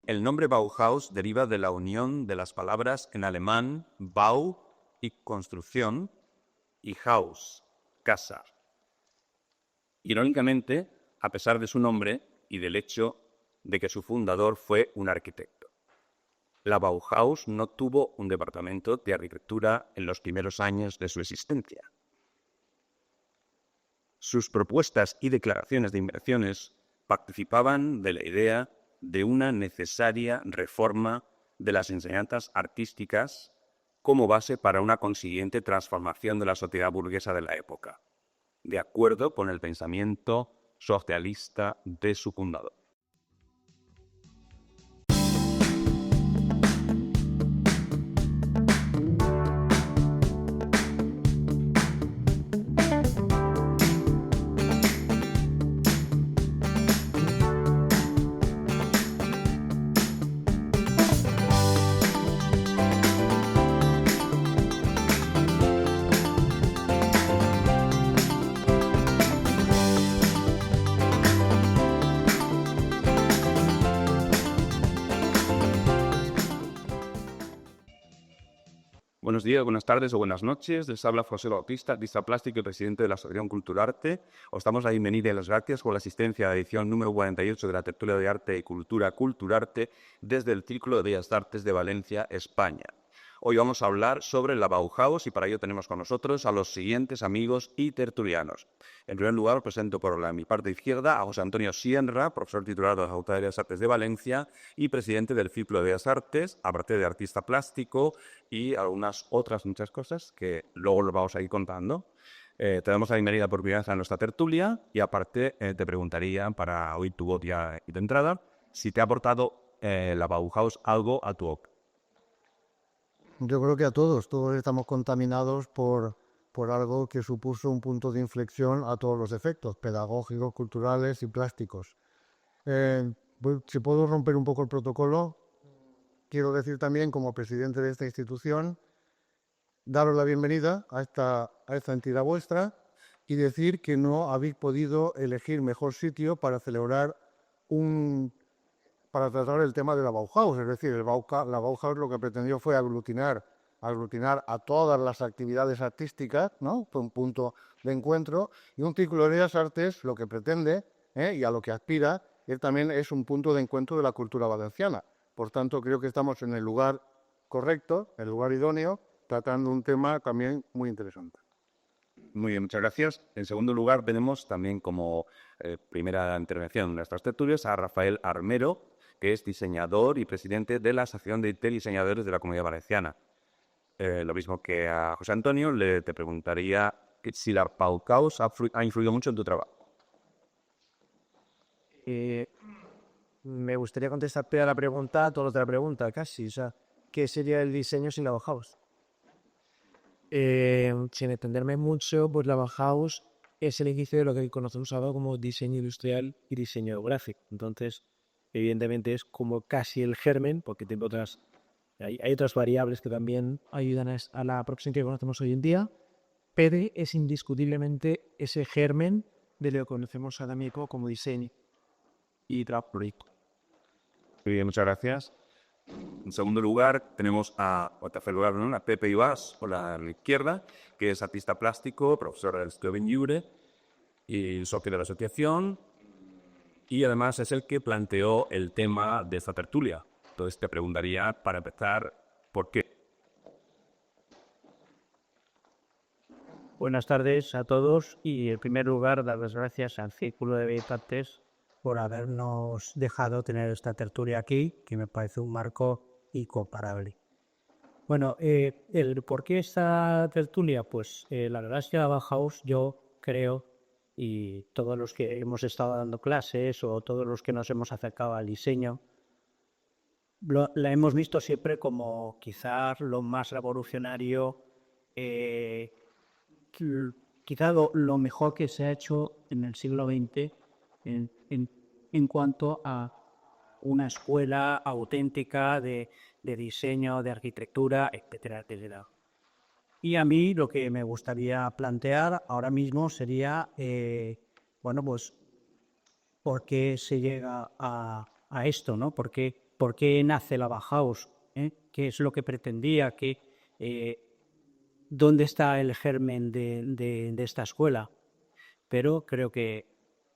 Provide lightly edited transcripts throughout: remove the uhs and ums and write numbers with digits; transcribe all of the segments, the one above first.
El nombre Bauhaus deriva de la unión de las palabras en alemán Bau y construcción y Haus, casa. Irónicamente, a pesar de su nombre y del hecho de que su fundador fue un arquitecto. La Bauhaus no tuvo un departamento de arquitectura en los primeros años de su existencia. Sus propuestas y declaraciones de inversiones participaban de la idea de una necesaria reforma de las enseñanzas artísticas como base para una consiguiente transformación de la sociedad burguesa de la época, de acuerdo con el pensamiento socialista de su fundador. Buenos días, buenas tardes o buenas noches. Les habla José Bautista, artista plástico y presidente de la Asociación Culturarte. Os damos la bienvenida y las gracias por la asistencia a la edición número 48 de la Tertulia de Arte y Cultura Culturarte desde el Círculo de Bellas Artes de Valencia, España. Hoy vamos a hablar sobre la Bauhaus y para ello tenemos con nosotros a los siguientes amigos y tertulianos. En primer lugar, os presento por mi parte izquierda a José Antonio Sienra, profesor titular de la Facultad de Bellas Artes de Valencia y presidente del Círculo de Bellas Artes, aparte de artista plástico y algunas otras muchas cosas que luego los vamos a ir contando. Te damos la bienvenida por primera vez a nuestra tertulia y aparte te preguntaría, para oír tu voz ya y de entrada, si te ha aportado la Bauhaus algo a tu obra. Yo creo que a todos estamos contaminados por algo que supuso un punto de inflexión a todos los efectos, pedagógicos, culturales y plásticos. Si puedo romper un poco el protocolo, quiero decir también, como presidente de esta institución, daros la bienvenida a esta entidad vuestra y decir que no habéis podido elegir mejor sitio para celebrar para tratar el tema de la Bauhaus. Es decir, la Bauhaus lo que pretendió fue aglutinar a todas las actividades artísticas, ¿no? Fue un punto de encuentro, y un Círculo de Bellas Artes lo que pretende y a lo que aspira también es un punto de encuentro de la cultura valenciana. Por tanto, creo que estamos en el lugar correcto, el lugar idóneo, tratando un tema también muy interesante. Muy bien, muchas gracias. En segundo lugar, tenemos también como primera intervención en nuestras tertulias a Rafael Armero, que es diseñador y presidente de la Asociación de Diseñadores de la Comunidad Valenciana. Lo mismo que a José Antonio, te preguntaría si la Bauhaus ha influido mucho en tu trabajo. Me gustaría contestarte a la pregunta, toda la otra pregunta casi. O sea, ¿qué sería el diseño sin la Bauhaus? Sin entenderme mucho, pues la Bauhaus es el inicio de lo que conocemos ahora como diseño industrial y diseño gráfico. Entonces, evidentemente es como casi el germen, porque hay otras variables que también ayudan a la aproximación que conocemos hoy en día, pero es indiscutiblemente ese germen de lo que conocemos ahora mismo como diseño y trabajo. Muy bien, muchas gracias. En segundo lugar, tenemos a Pepe Ibas, por la izquierda, que es artista plástico, profesor del Escoben Lliure y socio de la asociación, y además es el que planteó el tema de esta tertulia. Entonces te preguntaría, para empezar, ¿por qué? Buenas tardes a todos y en primer lugar dar las gracias al Círculo de Bellas Artes por habernos dejado tener esta tertulia aquí, que me parece un marco incomparable. Bueno, el por qué esta tertulia, pues la verdad es que la Bauhaus yo creo, y todos los que hemos estado dando clases o todos los que nos hemos acercado al diseño, la hemos visto siempre como quizás lo más revolucionario, quizá lo mejor que se ha hecho en el siglo XX en cuanto a una escuela auténtica de diseño, de arquitectura, etcétera, etcétera. Y a mí lo que me gustaría plantear ahora mismo sería, bueno, pues, ¿por qué se llega a esto, no? ¿Por qué por qué nace la Bauhaus, qué es lo que pretendía, dónde está el germen de esta escuela. Pero creo que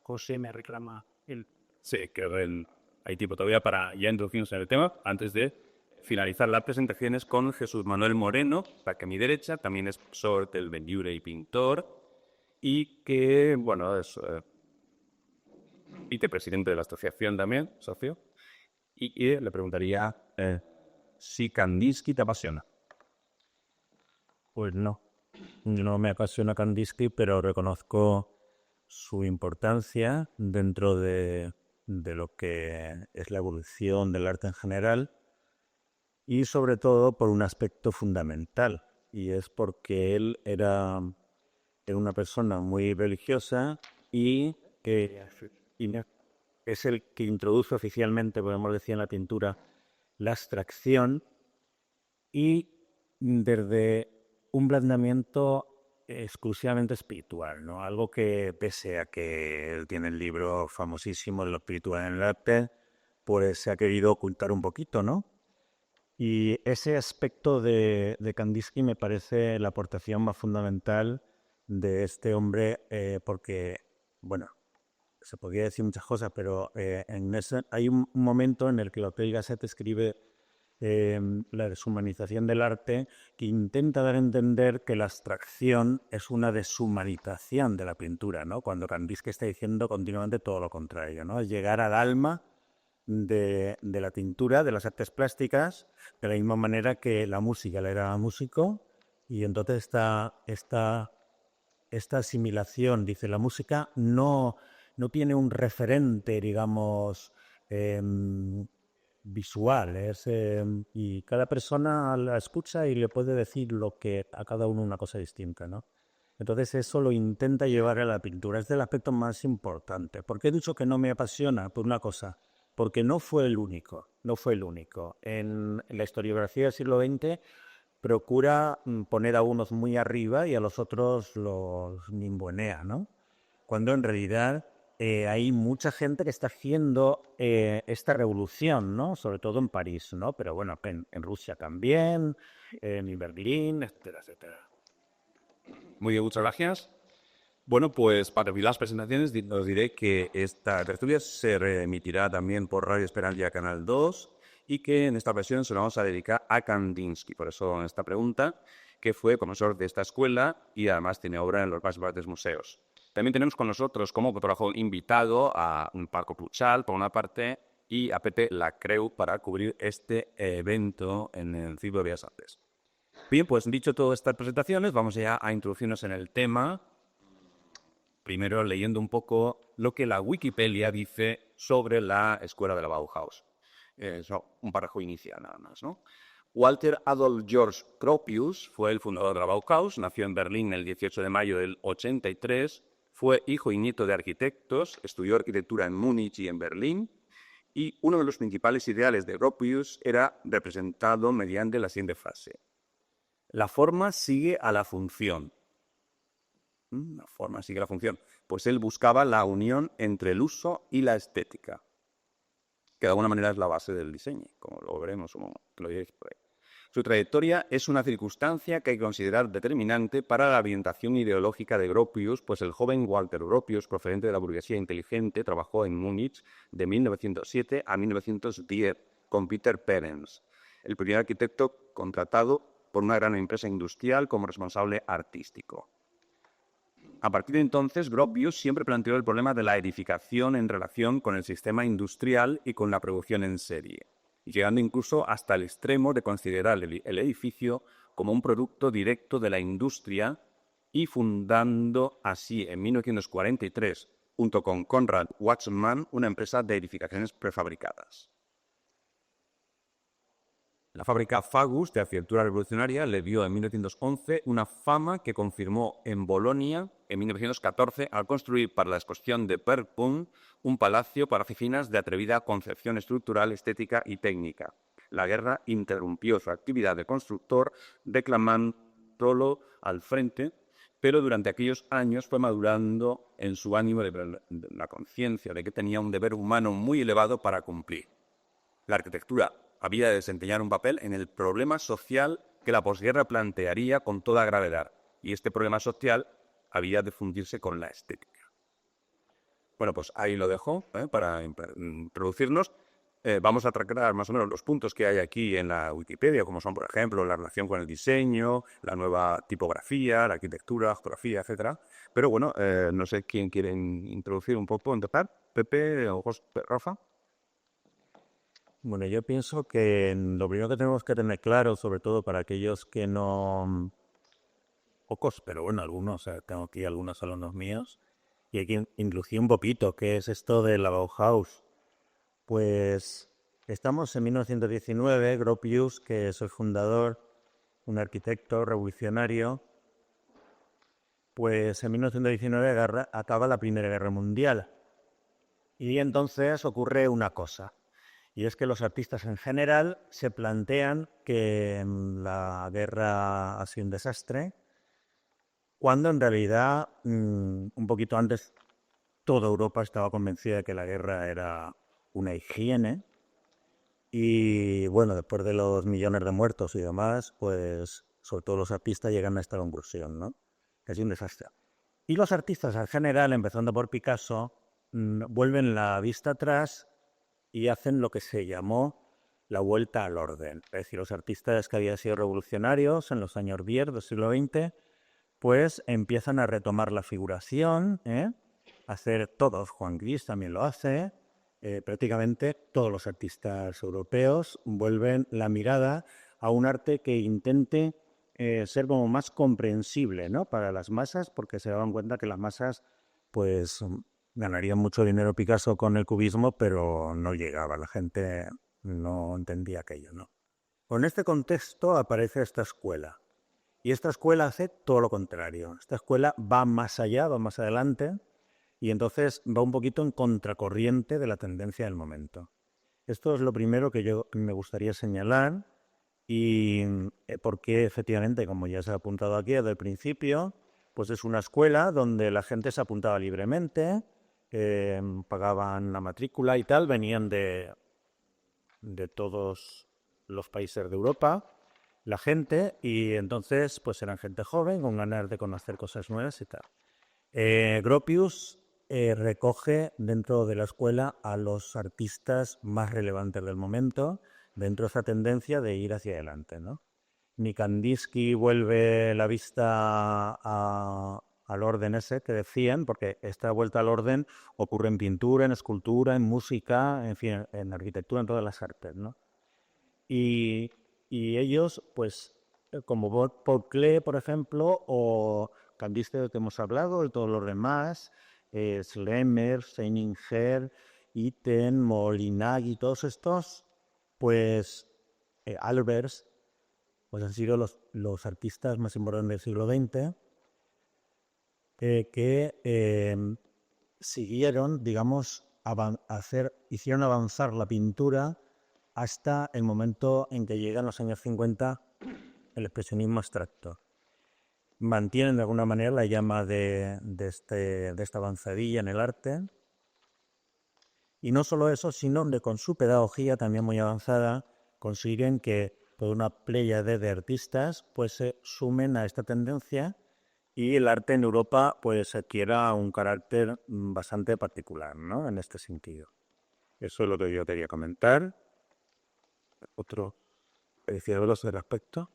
José me reclama el... Sí, hay tiempo todavía para ya introducirnos en el tema, antes de finalizar las presentaciones con Jesús Manuel Moreno, que a mi derecha también es profesor del Benlliure y pintor, y que, bueno, es vicepresidente de la asociación también, socio, y le preguntaría si Kandinsky te apasiona. Pues no me apasiona Kandinsky, pero reconozco su importancia dentro de lo que es la evolución del arte en general, y sobre todo por un aspecto fundamental, y es porque él era una persona muy religiosa y que es el que introduce oficialmente, podemos decir, en la pintura la abstracción, y desde un planteamiento exclusivamente espiritual, ¿no? Algo que, pese a que él tiene el libro famosísimo de lo espiritual en el arte, pues se ha querido ocultar un poquito, ¿no? Y ese aspecto de Kandinsky me parece la aportación más fundamental de este hombre, porque, bueno, se podría decir muchas cosas, pero hay un momento en el que Ortega y Gasset escribe la deshumanización del arte, que intenta dar a entender que la abstracción es una deshumanización de la pintura, ¿no? Cuando Kandinsky está diciendo continuamente todo lo contrario, ¿no? Es llegar al alma de la pintura, de las artes plásticas, de la misma manera que la música le era músico, y entonces esta asimilación, dice, la música no tiene un referente, digamos, visual, y cada persona la escucha y le puede decir lo que a cada uno una cosa distinta, ¿no? Entonces eso lo intenta llevar a la pintura, es del aspecto más importante. ¿Por qué he dicho que no me apasiona? Por una cosa, porque no fue el único. En la historiografía del siglo XX procura poner a unos muy arriba y a los otros los ningunea, ¿no? Cuando en realidad hay mucha gente que está haciendo esta revolución, ¿no? Sobre todo en París, ¿no? Pero bueno, en Rusia también, en Berlín, etcétera, etcétera. Muy bien, muchas gracias. Bueno, pues para terminar las presentaciones os diré que esta tertulia se reemitirá también por Radio Esperantia Canal 2 y que en esta versión se lo vamos a dedicar a Kandinsky. Por eso esta pregunta, que fue profesor de esta escuela y además tiene obra en los más grandes museos. También tenemos con nosotros como fotógrafo invitado a un Paco Puchal, por una parte, y a Pepe Lacreu para cubrir este evento en el Ciclo de Bellas Artes. Bien, pues dicho todas estas presentaciones, vamos ya a introducirnos en el tema. Primero leyendo un poco lo que la Wikipedia dice sobre la escuela de la Bauhaus. Un párrafo inicial nada más, ¿no? Walter Adolf George Gropius fue el fundador de la Bauhaus, nació en Berlín el 18 de mayo del 83, fue hijo y nieto de arquitectos, estudió arquitectura en Múnich y en Berlín, y uno de los principales ideales de Gropius era representado mediante la siguiente frase: la forma sigue a la función. La forma sigue la función. Pues él buscaba la unión entre el uso y la estética, que de alguna manera es la base del diseño, como lo veremos, como lo diréis por ahí. Su trayectoria es una circunstancia que hay que considerar determinante para la orientación ideológica de Gropius, pues el joven Walter Gropius, procedente de la burguesía inteligente, trabajó en Múnich de 1907 a 1910 con Peter Perens, el primer arquitecto contratado por una gran empresa industrial como responsable artístico. A partir de entonces, Gropius siempre planteó el problema de la edificación en relación con el sistema industrial y con la producción en serie, llegando incluso hasta el extremo de considerar el edificio como un producto directo de la industria y fundando así en 1943, junto con Konrad Wachsmann, una empresa de edificaciones prefabricadas. La fábrica Fagus de arquitectura revolucionaria le dio en 1911 una fama que confirmó en Bolonia en 1914 al construir para la exposición de Perpun un palacio para oficinas de atrevida concepción estructural, estética y técnica. La guerra interrumpió su actividad de constructor, declamándolo al frente, pero durante aquellos años fue madurando en su ánimo la conciencia de que tenía un deber humano muy elevado para cumplir. la arquitectura había de desempeñar un papel en el problema social que la posguerra plantearía con toda gravedad, y este problema social había de fundirse con la estética. Bueno, pues ahí lo dejo para introducirnos. Vamos a tratar más o menos los puntos que hay aquí en la Wikipedia, como son, por ejemplo, la relación con el diseño, la nueva tipografía, la arquitectura, ortografía, etcétera. Pero bueno, no sé quién quiere introducir un poco, empezar. Pepe o Rafa. Bueno, yo pienso que lo primero que tenemos que tener claro, sobre todo para aquellos que no... Pocos, pero bueno, algunos, tengo aquí algunos alumnos míos, y hay que introducir un poquito qué es esto de la Bauhaus. Pues estamos en 1919, Gropius, que es el fundador, un arquitecto revolucionario, pues en 1919 acaba la Primera Guerra Mundial. Y entonces ocurre una cosa, y es que los artistas en general se plantean que la guerra ha sido un desastre, cuando en realidad, un poquito antes, toda Europa estaba convencida de que la guerra era una higiene. Y bueno, después de los millones de muertos y demás, pues sobre todo los artistas llegan a esta conclusión, ¿no? Que ha sido un desastre. Y los artistas en general, empezando por Picasso, vuelven la vista atrás y hacen lo que se llamó la vuelta al orden. Es decir, los artistas que habían sido revolucionarios en los años 10 del siglo XX, pues empiezan a retomar la figuración, hacer todos, Juan Gris también lo hace, prácticamente todos los artistas europeos vuelven la mirada a un arte que intente ser como más comprensible, ¿no?, para las masas, porque se daban cuenta que las masas pues ganarían mucho dinero Picasso con el cubismo, pero no llegaba, la gente no entendía aquello, ¿no? Con este contexto aparece esta escuela, y esta escuela hace todo lo contrario. Esta escuela va más allá, va más adelante, y entonces va un poquito en contracorriente de la tendencia del momento. Esto es lo primero que yo me gustaría señalar, y porque efectivamente, como ya se ha apuntado aquí desde el principio, pues es una escuela donde la gente se apuntaba libremente, pagaban la matrícula y tal, venían de todos los países de Europa, la gente, y entonces pues eran gente joven con ganas de conocer cosas nuevas y tal. Gropius recoge dentro de la escuela a los artistas más relevantes del momento, dentro de esa tendencia de ir hacia adelante, ¿no? Ni Kandinsky vuelve la vista al orden ese que decían, porque esta vuelta al orden ocurre en pintura, en escultura, en música, en fin, en arquitectura, en todas las artes, ¿no? Y ellos, pues, como Paul Klee, por ejemplo, o Kandinsky, de que hemos hablado, y todos los demás, Schlemmer, Seininger, Itten, Molinagui, todos estos, pues, Albers, pues han sido los artistas más importantes del siglo XX, que siguieron, digamos, hicieron avanzar la pintura hasta el momento en que llegan los años 50 el expresionismo abstracto. Mantienen de alguna manera la llama de esta avanzadilla en el arte. Y no solo eso, sino que con su pedagogía también muy avanzada consiguen que toda una pléyade de artistas pues se sumen a esta tendencia y el arte en Europa pues adquiera un carácter bastante particular, ¿no?, en este sentido. Eso es lo que yo quería comentar. ¿Otro decíaros del aspecto?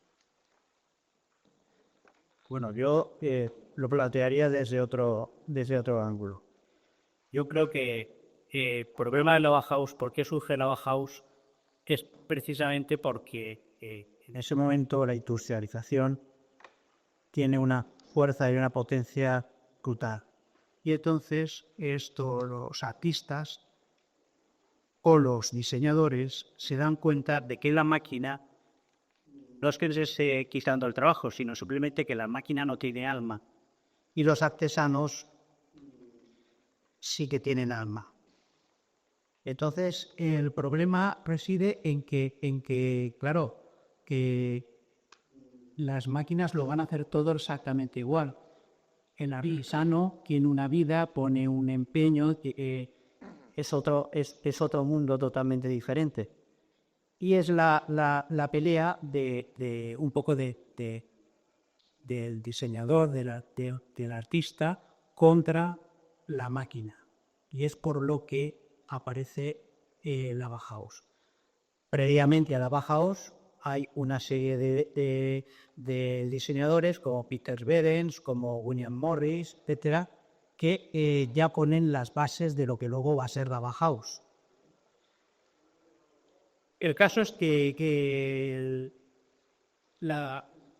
Bueno, yo lo plantearía desde otro ángulo. Yo creo que el problema de la Bauhaus, ¿por qué surge la Bauhaus? Es precisamente porque en ese momento la industrialización tiene una fuerza y una potencia brutal. Y entonces los artistas o los diseñadores se dan cuenta de que la máquina no es que se esté quitando el trabajo, sino simplemente que la máquina no tiene alma. Y los artesanos sí que tienen alma. Entonces, el problema reside en que, claro, que las máquinas lo van a hacer todo exactamente igual. El artesano tiene una vida, pone un empeño, es otro mundo totalmente diferente. y es la pelea de un poco del diseñador, del artista contra la máquina. Y es por lo que aparece la Bauhaus. Previamente a la Bauhaus hay una serie de diseñadores como Peter Behrens, como William Morris, etcétera, que ya ponen las bases de lo que luego va a ser la Bauhaus. El caso es que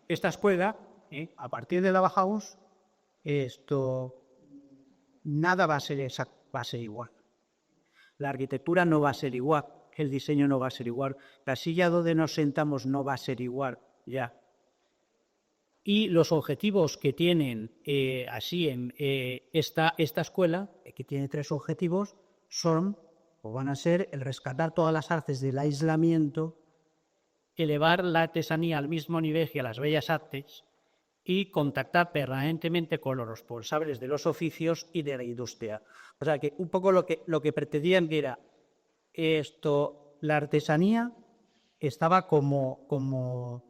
esta escuela, a partir de la Bauhaus, nada va a ser igual. La arquitectura no va a ser igual, el diseño no va a ser igual, la silla donde nos sentamos no va a ser igual ya. Y los objetivos que tienen esta escuela, que tiene 3 objetivos, van a ser el rescatar todas las artes del aislamiento, elevar la artesanía al mismo nivel que las bellas artes y contactar permanentemente con los responsables de los oficios y de la industria. O sea que un poco lo que pretendían era la artesanía estaba como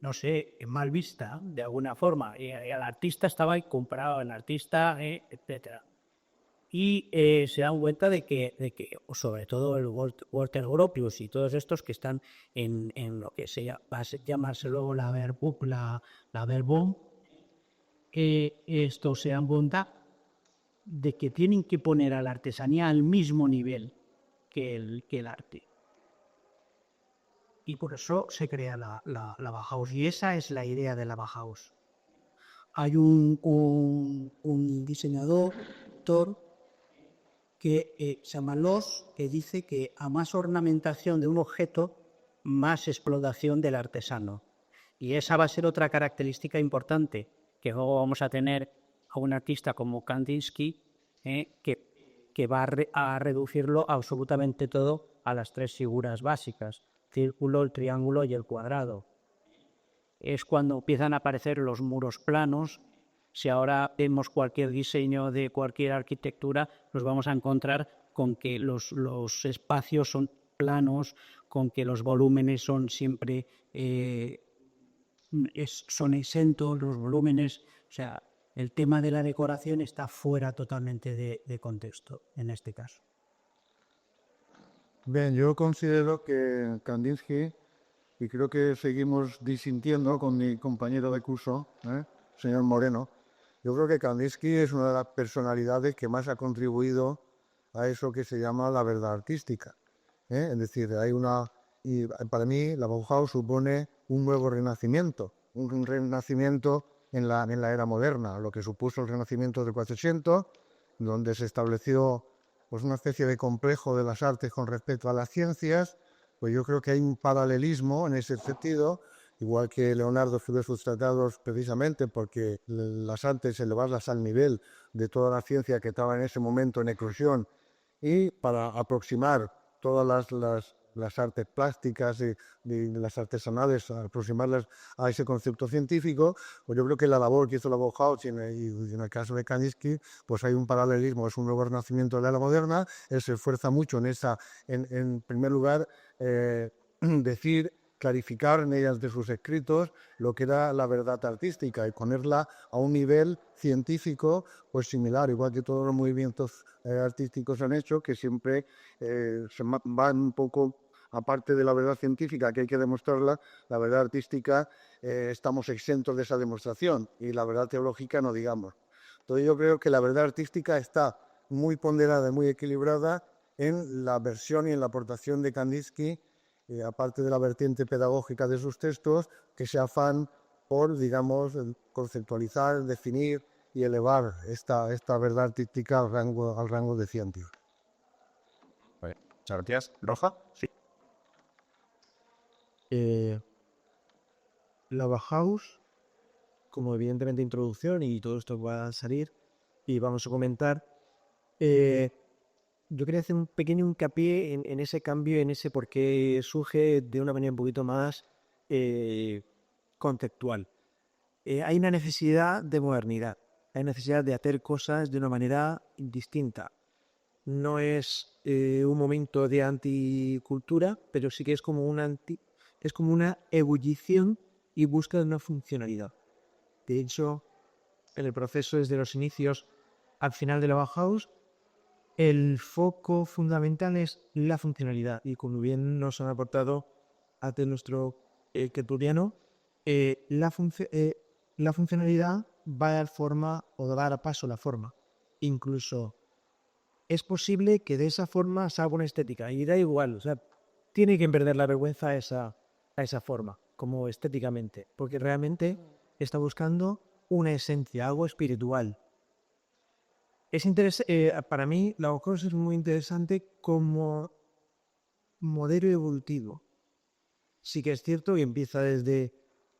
no sé, mal vista de alguna forma, y el artista estaba ahí comprado, el artista, etcétera. Y se dan cuenta de que sobre todo el Walter Gropius y todos estos que están en lo que va a llamarse luego la Verbum, se dan cuenta de que tienen que poner a la artesanía al mismo nivel que el arte. Y por eso se crea la Bauhaus, y esa es la idea de la Bauhaus. Hay un diseñador, que se llama Loss, que dice que a más ornamentación de un objeto, más explotación del artesano. Y esa va a ser otra característica importante, que luego vamos a tener a un artista como Kandinsky, que va a reducirlo absolutamente todo a las 3 figuras básicas: círculo, el triángulo y el cuadrado. Es cuando empiezan a aparecer los muros planos. Si ahora vemos cualquier diseño de cualquier arquitectura, nos vamos a encontrar con que los espacios son planos, con que los volúmenes son siempre son exentos, los volúmenes, o sea, el tema de la decoración está fuera totalmente de contexto en este caso. Bien, yo considero que Kandinsky, y creo que seguimos disintiendo con mi compañero de curso, señor Moreno, yo creo que Kandinsky es una de las personalidades que más ha contribuido a eso que se llama la verdad artística. Es decir, y para mí la Bauhaus supone un nuevo renacimiento, un renacimiento en la era moderna, lo que supuso el renacimiento del 400, donde se estableció pues una especie de complejo de las artes con respecto a las ciencias. Pues yo creo que hay un paralelismo en ese sentido, igual que Leonardo escribió sus tratados precisamente porque las artes, elevarlas al nivel de toda la ciencia que estaba en ese momento en eclosión, y para aproximar todas las artes plásticas y las artesanales, aproximarlas a ese concepto científico. Pues yo creo que la labor que hizo la Bauhaus y en el caso de Kandinsky, pues hay un paralelismo, es un nuevo renacimiento de la era moderna. Él se esfuerza mucho en primer lugar, clarificar en ellas de sus escritos lo que era la verdad artística y ponerla a un nivel científico pues similar, igual que todos los movimientos artísticos han hecho, que siempre se van un poco aparte de la verdad científica, que hay que demostrarla. La verdad artística estamos exentos de esa demostración, y la verdad teológica no digamos. Entonces yo creo que la verdad artística está muy ponderada y muy equilibrada en la versión y en la aportación de Kandinsky, aparte de la vertiente pedagógica de sus textos, que se afán por, digamos, conceptualizar, definir y elevar esta verdad artística al rango de ciencia. Muchas gracias. ¿Roja? Sí. La Bauhaus, como evidentemente introducción y todo esto va a salir y vamos a comentar, yo quería hacer un pequeño hincapié en ese cambio, en ese por qué surge de una manera un poquito más conceptual. Hay una necesidad de modernidad, hay necesidad de hacer cosas de una manera distinta. no es un momento de anticultura, pero sí que es como es como una ebullición y busca de una funcionalidad. De hecho, en el proceso desde los inicios al final de la Bauhaus, el foco fundamental es la funcionalidad. Y como bien nos han aportado ante nuestro tertuliano, la funcionalidad va a dar forma o dar a paso la forma. Incluso es posible que de esa forma salga una estética. Y da igual, o sea, tiene que perder la vergüenza a esa forma, como estéticamente. Porque realmente está buscando una esencia, algo espiritual. Para mí, la Bauhaus es muy interesante como modelo evolutivo. Sí que es cierto que empieza desde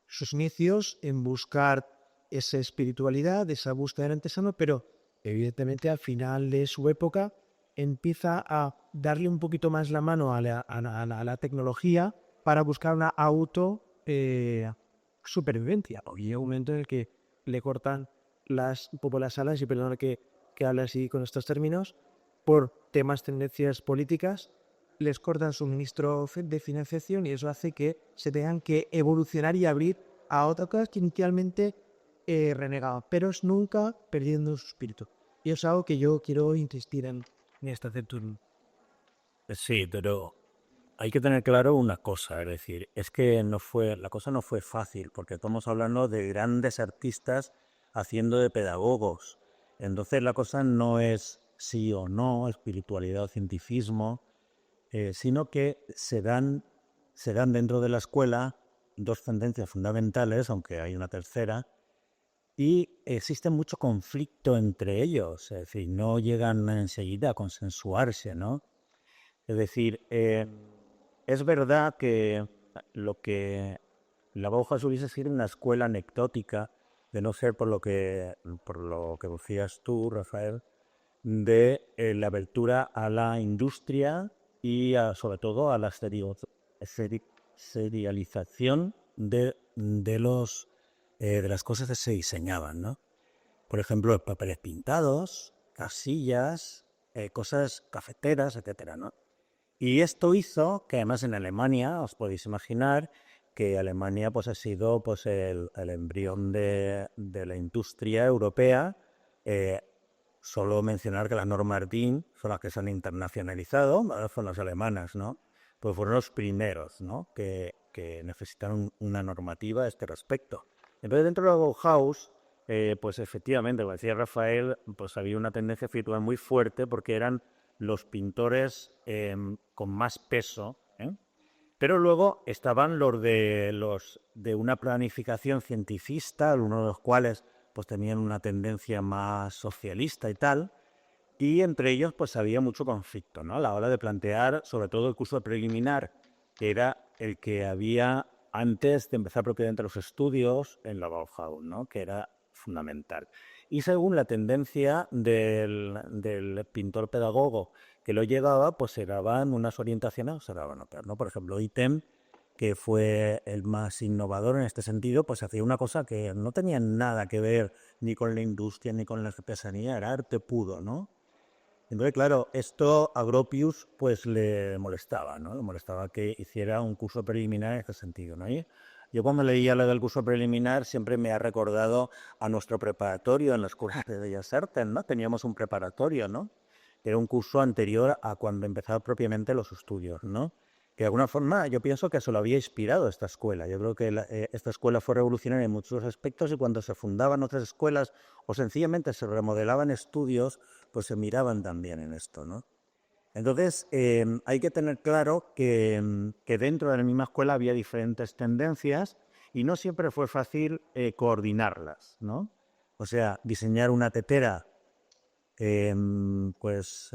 sus inicios en buscar esa espiritualidad, esa búsqueda del artesano, pero evidentemente al final de su época empieza a darle un poquito más la mano a la tecnología para buscar una supervivencia. Y llega un momento en el que le cortan un poco las alas, y perdón que hable así con estos términos, por temas, tendencias políticas, les cortan suministro de financiación y eso hace que se tengan que evolucionar y abrir a otras cosas que inicialmente renegaban, pero es nunca perdiendo su espíritu. Y es algo que yo quiero insistir en esta tertulia. Sí, pero hay que tener claro una cosa, es decir, es que la cosa no fue fácil, porque estamos hablando de grandes artistas haciendo de pedagogos. Entonces la cosa no es sí o no, espiritualidad o cientificismo, sino que se dan dentro de la escuela dos tendencias fundamentales, aunque hay una tercera, y existe mucho conflicto entre ellos, es decir, no llegan enseguida a consensuarse, ¿no? Es decir, es verdad que lo que la Bauhaus hubiese sido una escuela anecdótica, de no ser por lo que decías tú, Rafael, de la apertura a la industria y sobre todo a la serialización de las cosas que se diseñaban, ¿no? Por ejemplo, papeles pintados, casillas, cosas cafeteras, etcétera, ¿no? Y esto hizo que además en Alemania, os podéis imaginar, que Alemania pues, ha sido pues, el embrión de la industria europea. eh, Solo mencionar que las normas DIN son las que se han internacionalizado, ¿vale? Son las alemanas, ¿no? Pues fueron los primeros, ¿no? Que necesitaron una normativa a este respecto. Entonces, dentro de la Bauhaus, pues efectivamente, como decía Rafael, pues había una tendencia espiritual muy fuerte porque eran los pintores con más peso, ¿eh? Pero luego estaban los de una planificación cientifista, algunos de los cuales pues tenían una tendencia más socialista y tal, y entre ellos pues había mucho conflicto, ¿no? A la hora de plantear, sobre todo el curso preliminar, que era el que había antes de empezar propiamente los estudios en la Bauhaus, ¿no? Que era fundamental. Y según la tendencia del pintor pedagogo que lo llevaba, pues se daban unas orientaciones o se daban otras, ¿no? Por ejemplo, Item, que fue el más innovador en este sentido, pues hacía una cosa que no tenía nada que ver ni con la industria ni con la artesanía, era arte puro, ¿no? Entonces, claro, esto a Gropius pues le molestaba, ¿no? Le molestaba que hiciera un curso preliminar en este sentido, ¿no? Y yo cuando leía lo del curso preliminar siempre me ha recordado a nuestro preparatorio en la Escuela de Bellas Artes, ¿no? Teníamos un preparatorio, ¿no? Que era un curso anterior a cuando empezaban propiamente los estudios, ¿no? Que de alguna forma yo pienso que se lo había inspirado esta escuela. Yo creo que esta escuela fue revolucionaria en muchos aspectos y cuando se fundaban otras escuelas o sencillamente se remodelaban estudios, pues se miraban también en esto, ¿no? Entonces, hay que tener claro que dentro de la misma escuela había diferentes tendencias y no siempre fue fácil coordinarlas, ¿no? O sea, diseñar una tetera pues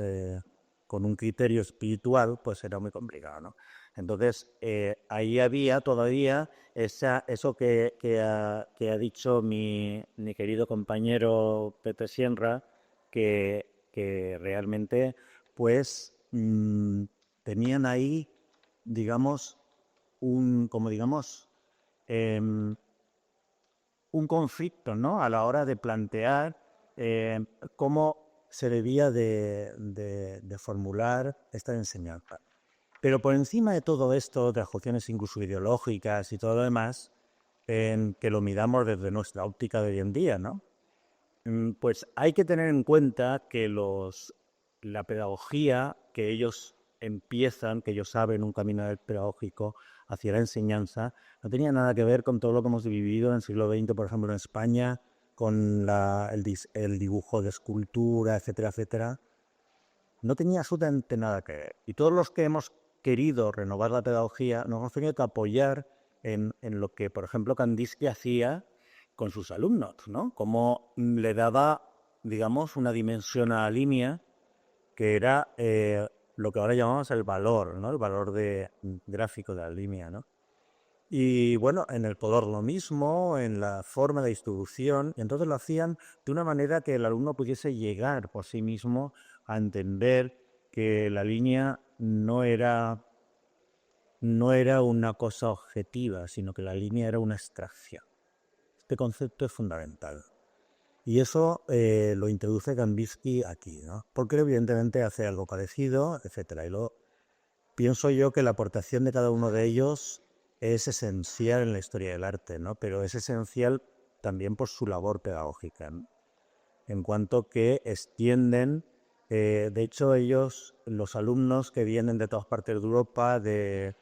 con un criterio espiritual, pues era muy complicado, ¿no? Entonces, ahí había todavía eso que ha dicho mi querido compañero Pepe Sienra, que realmente, pues, tenían ahí, digamos, como digamos, em, un conflicto, ¿no? A la hora de plantear cómo se debía de formular esta enseñanza. Pero por encima de todo esto, de las cuestiones incluso ideológicas y todo lo demás, en que lo midamos desde nuestra óptica de hoy en día, ¿no? Pues hay que tener en cuenta que la pedagogía que ellos empiezan, que ellos saben un camino pedagógico hacia la enseñanza, no tenía nada que ver con todo lo que hemos vivido en el siglo XX, por ejemplo, en España, con el dibujo de escultura, etcétera, etcétera. No tenía absolutamente nada que ver. Y todos los que hemos querido renovar la pedagogía nos hemos tenido que apoyar en lo que, por ejemplo, Kandinsky hacía con sus alumnos, ¿no? Cómo le daba, digamos, una dimensión a la línea que era lo que ahora llamamos el valor, ¿no? El valor gráfico de la línea, ¿no? Y bueno, en el color lo mismo, en la forma de distribución, y entonces lo hacían de una manera que el alumno pudiese llegar por sí mismo a entender que la línea no era una cosa objetiva, sino que la línea era una abstracción. Este concepto es fundamental. Y eso lo introduce Kandinsky aquí, ¿no? Porque evidentemente hace algo parecido, etcétera. Y pienso yo que la aportación de cada uno de ellos es esencial en la historia del arte, ¿no? Pero es esencial también por su labor pedagógica, ¿no? En cuanto que extienden, de hecho ellos, los alumnos que vienen de todas partes de Europa, de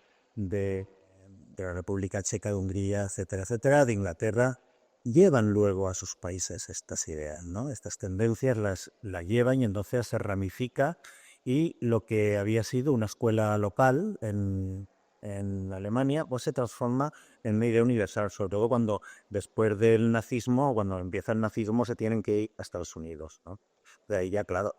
la República Checa, de Hungría, etcétera, etcétera, de Inglaterra, llevan luego a sus países estas ideas, ¿no? Estas tendencias las llevan y entonces se ramifica y lo que había sido una escuela local en Alemania, pues se transforma en una idea universal, sobre todo cuando después del nazismo, cuando empieza el nazismo, se tienen que ir a Estados Unidos, ¿no? De ahí ya, claro,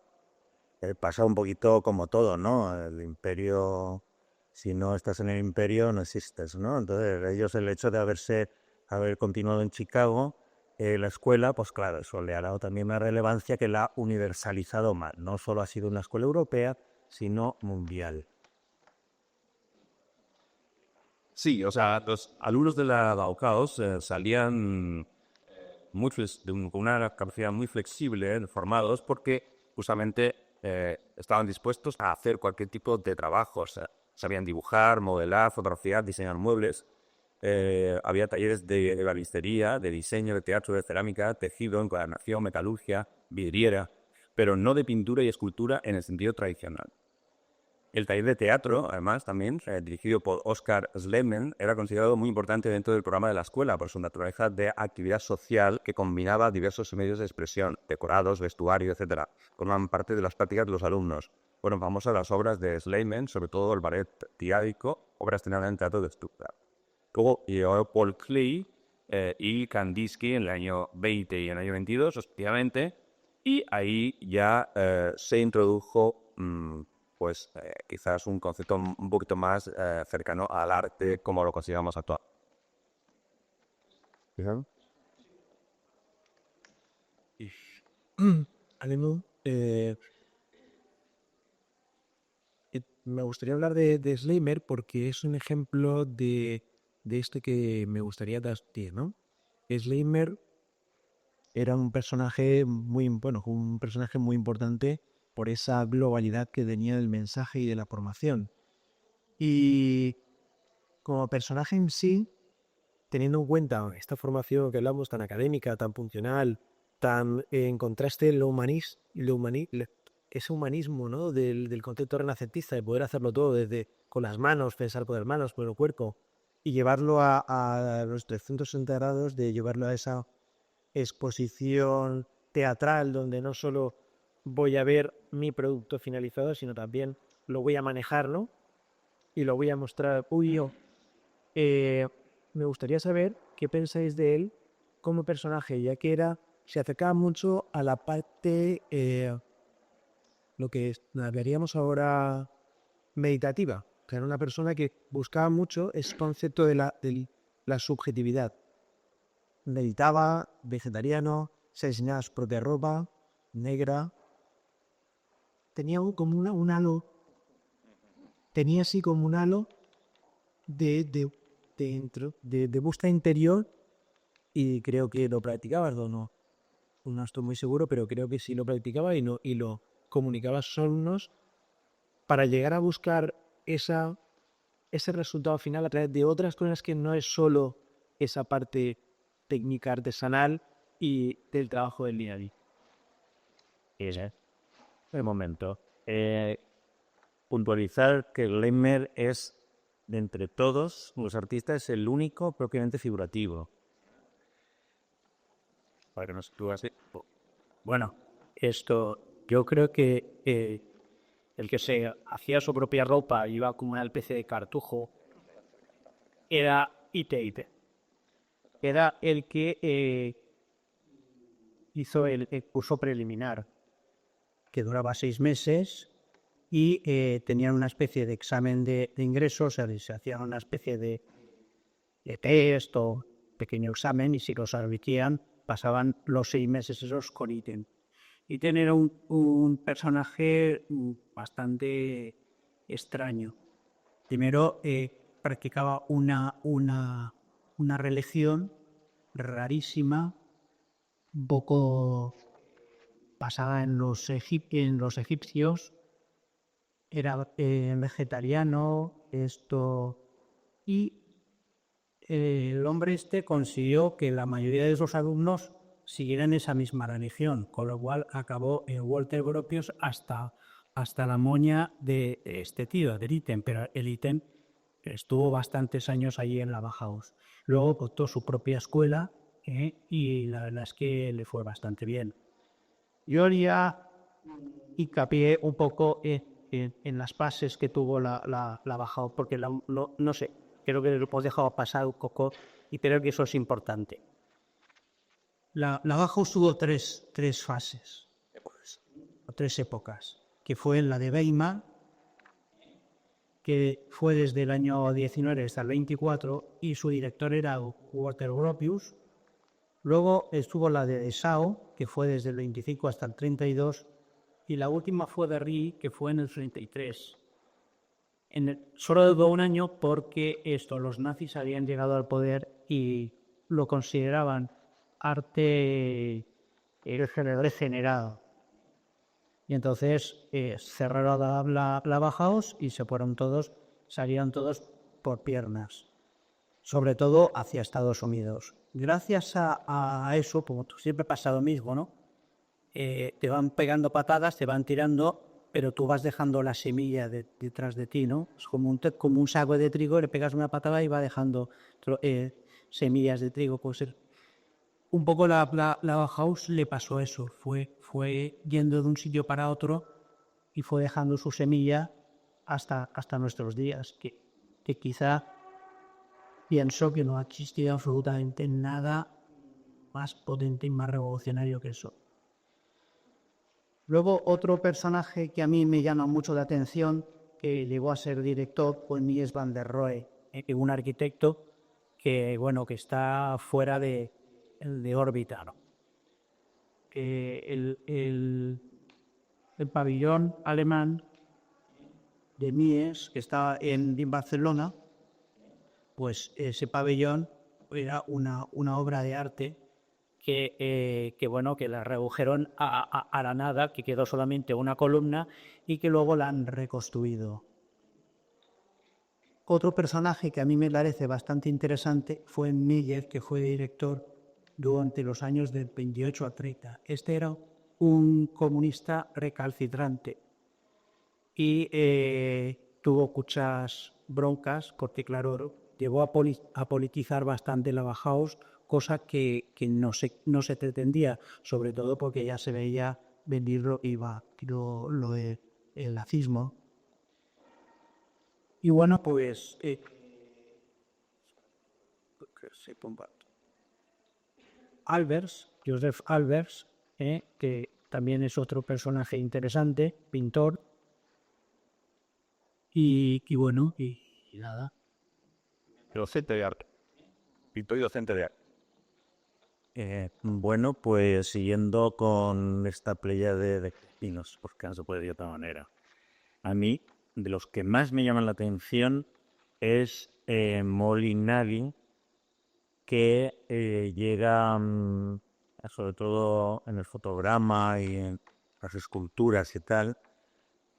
pasa un poquito como todo, ¿no? El imperio, si no estás en el imperio, no existes, ¿no? Entonces ellos, el hecho de haber continuado en Chicago, la escuela, pues claro, eso le ha dado también una relevancia que la ha universalizado más. No solo ha sido una escuela europea, sino mundial. Sí, o sea, los alumnos de la Bauhaus salían con una capacidad muy flexible, formados, porque justamente estaban dispuestos a hacer cualquier tipo de trabajo. O sea, sabían dibujar, modelar, fotografiar, diseñar muebles. Había talleres de ebanistería, de diseño, de teatro, de cerámica, tejido, encuadernación, metalurgia, vidriera, pero no de pintura y escultura en el sentido tradicional. El taller de teatro, además, también, dirigido por Oskar Schlemmer, era considerado muy importante dentro del programa de la escuela por su naturaleza de actividad social que combinaba diversos medios de expresión, decorados, vestuario, etc. Forman parte de las prácticas de los alumnos. Fueron famosas las obras de Schlemmer, sobre todo el ballet tirádico, obras tenían en el teatro de Stuttgart. Luego llegó Paul Klee y Kandinsky en el año 20 y en el año 22, respectivamente, y ahí ya se introdujo pues quizás un concepto un poquito más cercano al arte como lo consideramos actual. Alemu, me gustaría hablar de Schleimer porque es un ejemplo de este que me gustaría dar, ¿no? Schleimer era un personaje un personaje muy importante por esa globalidad que tenía del mensaje y de la formación. Y como personaje en sí, teniendo en cuenta esta formación que hablamos tan académica, tan funcional, tan en contraste ese humanismo, ¿no? del concepto renacentista, de poder hacerlo todo desde con las manos, pensar con las manos, con el cuerpo, y llevarlo a los 360 grados, de llevarlo a esa exposición teatral donde no solo voy a ver mi producto finalizado, sino también lo voy a manejar, ¿no? Y lo voy a mostrar. Me gustaría saber qué pensáis de él como personaje, ya que se acercaba mucho a la parte, lo que hablaríamos ahora, meditativa. Que era una persona que buscaba mucho ese concepto de la subjetividad. Meditaba, vegetariano, se enseñaba su propia ropa, negra. Tenía como un halo, tenía así como un halo de búsqueda interior, y creo que lo practicabas, ¿o no? no estoy muy seguro, pero creo que sí lo practicaba y lo comunicaba a sus alumnos para llegar a buscar ese resultado final a través de otras cosas que no es solo esa parte técnica artesanal y del trabajo del día a día. Un momento. Puntualizar que Gleimer es, de entre todos los artistas, el único propiamente figurativo. Para que no se tú así. Bueno, yo creo que el que se hacía su propia ropa, iba como una especie de cartujo, era Ite. Era el que hizo el curso preliminar, que duraba 6 meses y tenían una especie de examen de ingreso, o sea, se hacían una especie de test o pequeño examen, y si los admitían pasaban los 6 meses esos con Iten. Iten era un personaje bastante extraño. Primero practicaba una religión rarísima, un poco basada en los egipcios. Era vegetariano, y el hombre consiguió que la mayoría de sus alumnos siguieran esa misma religión, con lo cual acabó Walter Gropius hasta la moña de este tío, del Iten, pero el Iten estuvo bastantes años allí en la Bauhaus. Luego montó su propia escuela y la verdad es que le fue bastante bien. Yo haría hincapié un poco en las fases que tuvo la Bauhaus, porque no sé, creo que lo hemos dejado pasar un poco y creo que eso es importante. La Bauhaus tuvo tres fases, o 3 épocas, que fue la de Weimar, que fue desde el año 19 hasta el 24, y su director era Walter Gropius. Luego estuvo la de Dessau, que fue desde el 25 hasta el 32, y la última fue de Rie, que fue en el 33. Solo duró un año porque los nazis habían llegado al poder y lo consideraban arte regenerado. Y entonces cerraron la Bauhaus y salieron todos por piernas, sobre todo hacia Estados Unidos. Gracias a eso, como siempre pasa lo mismo, ¿no? Te van pegando patadas, te van tirando, pero tú vas dejando la semilla detrás de ti, ¿no? Es como un saco de trigo, le pegas una patada y va dejando semillas de trigo. Puede ser. Un poco la Bauhaus le pasó eso, fue yendo de un sitio para otro y fue dejando su semilla hasta nuestros días, que quizá pienso que no ha existido absolutamente nada más potente y más revolucionario que eso. Luego, otro personaje que a mí me llama mucho la atención, que llegó a ser director, fue Mies van der Rohe, un arquitecto que está fuera de órbita, ¿no? El pabellón alemán de Mies, que está en Barcelona, pues ese pabellón era una obra de arte que la redujeron a la nada, que quedó solamente una columna y que luego la han reconstruido. Otro personaje que a mí me parece bastante interesante fue Millet, que fue director durante los años del 28 a 30. Este era un comunista recalcitrante y tuvo muchas broncas, porque claro, llegó a politizar bastante la Bauhaus, cosa que no se pretendía, sobre todo porque ya se veía venir lo del nazismo. Y bueno, pues Joseph Albers, que también es otro personaje interesante, pintor, y nada. Docente de arte. Pintor y docente de arte. Bueno, pues siguiendo con esta playa de pinos, porque no se puede de otra manera. A mí, de los que más me llaman la atención es Molinari, que llega sobre todo en el fotograma y en las esculturas y tal,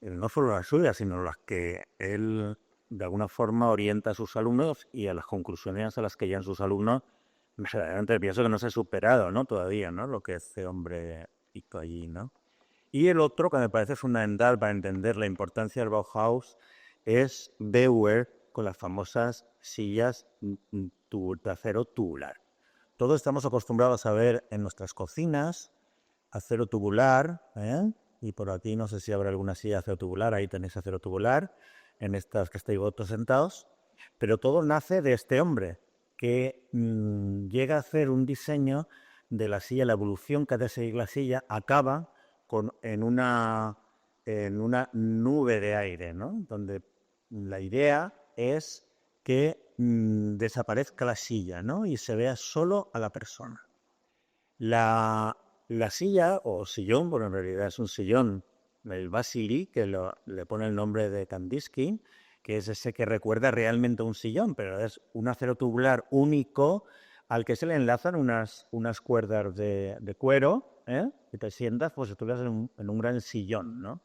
no solo las suyas, sino las que él de alguna forma orienta a sus alumnos y a las conclusiones a las que llegan sus alumnos, verdaderamente pienso que no se ha superado, ¿no? Todavía, ¿no? Lo que este hombre hizo allí, ¿no? Y el otro que me parece fundamental para entender la importancia del Bauhaus es Bauer con las famosas sillas de acero tubular. Todos estamos acostumbrados a ver en nuestras cocinas acero tubular, ¿eh? Y por aquí no sé si habrá alguna silla de acero tubular, ahí tenéis acero tubular, en estas que estáis vosotros sentados, pero todo nace de este hombre que llega a hacer un diseño de la silla, la evolución que ha de seguir la silla, acaba en una nube de aire, ¿no? Donde la idea es que desaparezca la silla, ¿no? Y se vea solo a la persona. La silla o sillón, bueno, en realidad es un sillón, el Vasily, que le pone el nombre de Kandinsky, que es ese que recuerda realmente a un sillón, pero es un acero tubular único al que se le enlazan unas cuerdas de cuero, y te sientas pues si estuvieras en un gran sillón, ¿no?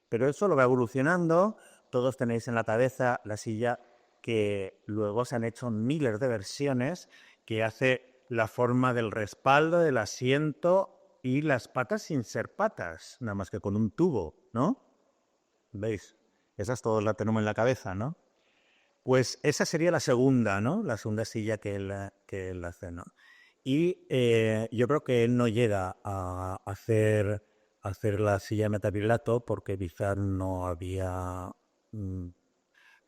Pero eso lo va evolucionando, todos tenéis en la cabeza la silla que luego se han hecho miles de versiones, que hace la forma del respaldo del asiento y las patas sin ser patas, nada más que con un tubo, ¿no? ¿Veis? Esas todas las tenemos en la cabeza, ¿no? Pues esa sería la segunda, ¿no? La segunda silla que él hace, ¿no? Y yo creo que él no llega a hacer la silla de metacrilato porque quizás no había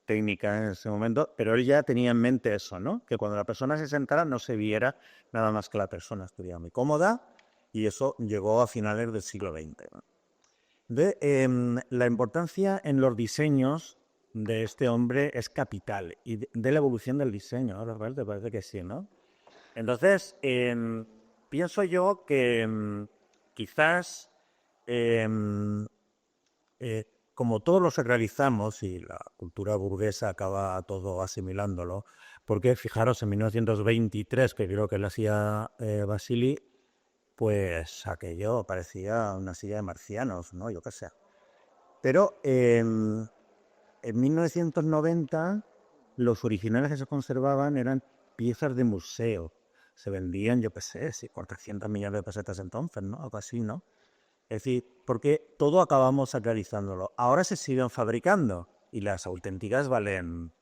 técnica en ese momento, pero él ya tenía en mente eso, ¿no? Que cuando la persona se sentara no se viera nada más que la persona estuviera muy cómoda, y eso llegó a finales del siglo XX, ¿no? La importancia en los diseños de este hombre es capital, y de la evolución del diseño, ¿no? ¿Te parece que sí, no? Entonces, pienso yo que quizás como todos lo sacralizamos y la cultura burguesa acaba todo asimilándolo, porque fijaros, en 1923, que creo que la hacía Vasily, pues aquello parecía una silla de marcianos, ¿no? Yo qué sé. Pero en 1990 los originales que se conservaban eran piezas de museo. Se vendían, yo qué sé, sí, por 300 millones de pesetas entonces, ¿no? Algo así, ¿no? Es decir, porque todo acabamos sacralizándolo. Ahora se siguen fabricando y las auténticas valen,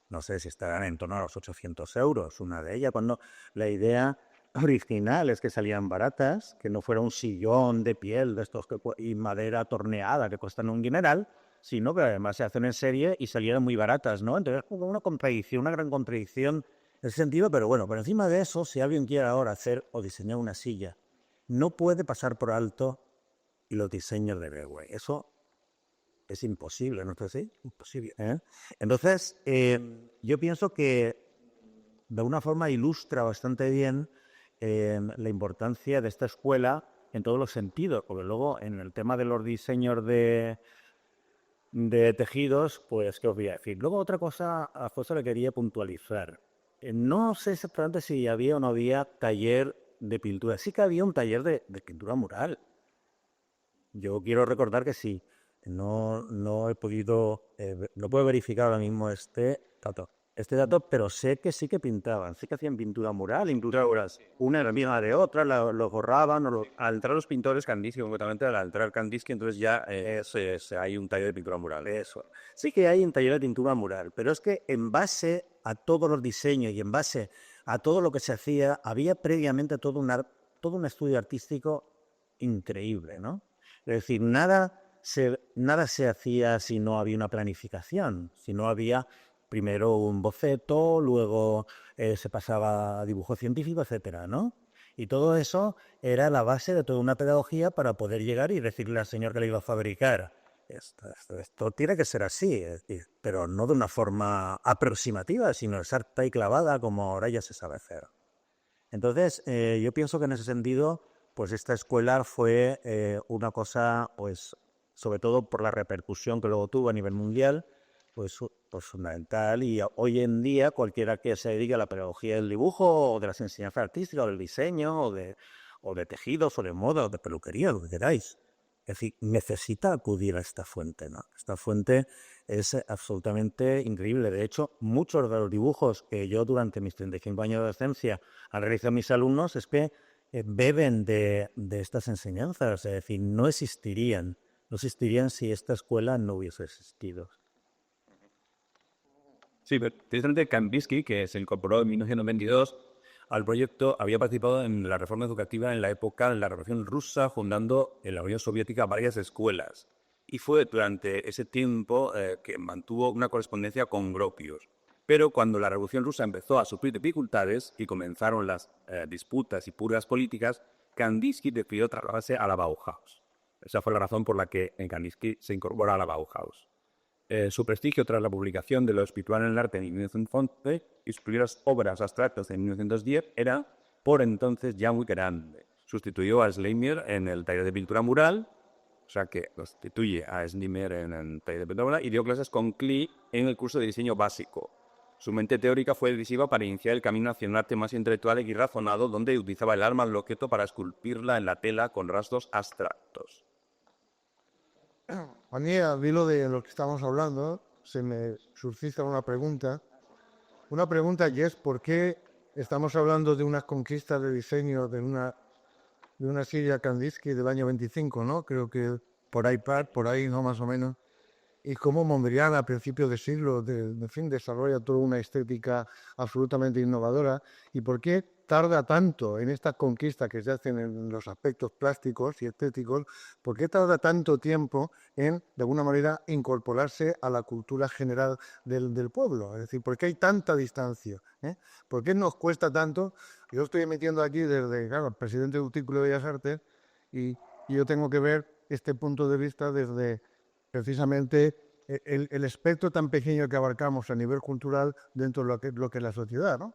no sé si estarán en torno a los 800 euros, una de ellas, cuando la idea original es que salían baratas, que no fuera un sillón de piel de estos y madera torneada que cuestan un dineral, sino que además se hacen en serie y salieran muy baratas, ¿no? Entonces es como una contradicción, una gran contradicción en ese sentido, pero bueno, por encima de eso, si alguien quiere ahora hacer o diseñar una silla, no puede pasar por alto los diseños de Bauer. Eso es imposible, ¿no es así? Imposible, ¿eh? Entonces, yo pienso que de alguna forma ilustra bastante bien la importancia de esta escuela en todos los sentidos, porque luego en el tema de los diseños de tejidos, pues, ¿qué os voy a decir? Luego otra cosa, a José le quería puntualizar. No sé exactamente si había o no había taller de pintura. Sí que había un taller de pintura mural. Yo quiero recordar que sí. No he podido, no puedo verificar ahora mismo este dato, pero sé que sí que pintaban, sí que hacían pintura mural, pinturas una encima de otra, lo borraban. Al entrar los pintores Kandinsky, concretamente al entrar Kandinsky, entonces ya hay un taller de pintura mural. Eso. Sí que hay un taller de pintura mural, pero es que en base a todos los diseños y en base a todo lo que se hacía, había previamente todo un estudio artístico increíble, ¿no? Es decir, nada se hacía si no había una planificación, si no había primero un boceto, luego se pasaba a dibujo científico, etcétera, ¿no? Y todo eso era la base de toda una pedagogía para poder llegar y decirle al señor que le iba a fabricar: esto tiene que ser así, pero no de una forma aproximativa, sino exacta y clavada como ahora ya se sabe hacer. Entonces, yo pienso que en ese sentido, pues esta escuela fue una cosa, pues sobre todo por la repercusión que luego tuvo a nivel mundial, pues fundamental. Y hoy en día cualquiera que se dedique a la pedagogía del dibujo o de las enseñanzas artísticas o del diseño o o de tejidos, o de moda, o de peluquería, lo que queráis. Es decir, necesita acudir a esta fuente, ¿no? Esta fuente es absolutamente increíble. De hecho, muchos de los dibujos que yo durante mis 35 años de docencia han realizado mis alumnos es que beben de estas enseñanzas. Es decir, no existirían si esta escuela no hubiese existido. Sí, pero precisamente Kandinsky, que se incorporó en 1922 al proyecto, había participado en la reforma educativa en la época de la Revolución Rusa, fundando en la Unión Soviética varias escuelas. Y fue durante ese tiempo que mantuvo una correspondencia con Gropius. Pero cuando la Revolución Rusa empezó a sufrir dificultades y comenzaron las disputas y purgas políticas, Kandinsky decidió trasladarse a la Bauhaus. Esa fue la razón por la que Kandinsky se incorpora a la Bauhaus. Su prestigio tras la publicación de Lo espiritual en el arte en 1911 y sus primeras obras abstractas en 1910 era, por entonces, ya muy grande. Sustituyó a Schleimer en el taller de pintura mural, o sea que lo sustituye a Schleimer en el taller de pintura mural, y dio clases con Klee en el curso de diseño básico. Su mente teórica fue decisiva para iniciar el camino hacia un arte más intelectual y razonado, donde utilizaba el arma al objeto para esculpirla en la tela con rasgos abstractos. A mí, al hilo de lo que estamos hablando, se me suscita una pregunta y es ¿por qué estamos hablando de unas conquistas de diseño de una Silvia Kandinsky del año 25, ¿no? Creo que por ahí, ¿no? Más o menos. Y cómo Mondrian a principios de siglo, desarrolla toda una estética absolutamente innovadora. ¿Y por qué tarda tanto en esta conquista que se hacen en los aspectos plásticos y estéticos? ¿Por qué tarda tanto tiempo en, de alguna manera, incorporarse a la cultura general del pueblo? Es decir, ¿por qué hay tanta distancia? ¿Por qué nos cuesta tanto? Yo estoy emitiendo aquí desde, claro, el presidente del Círculo de Bellas Artes y yo tengo que ver este punto de vista desde precisamente el espectro tan pequeño que abarcamos a nivel cultural dentro de lo que es la sociedad, ¿no?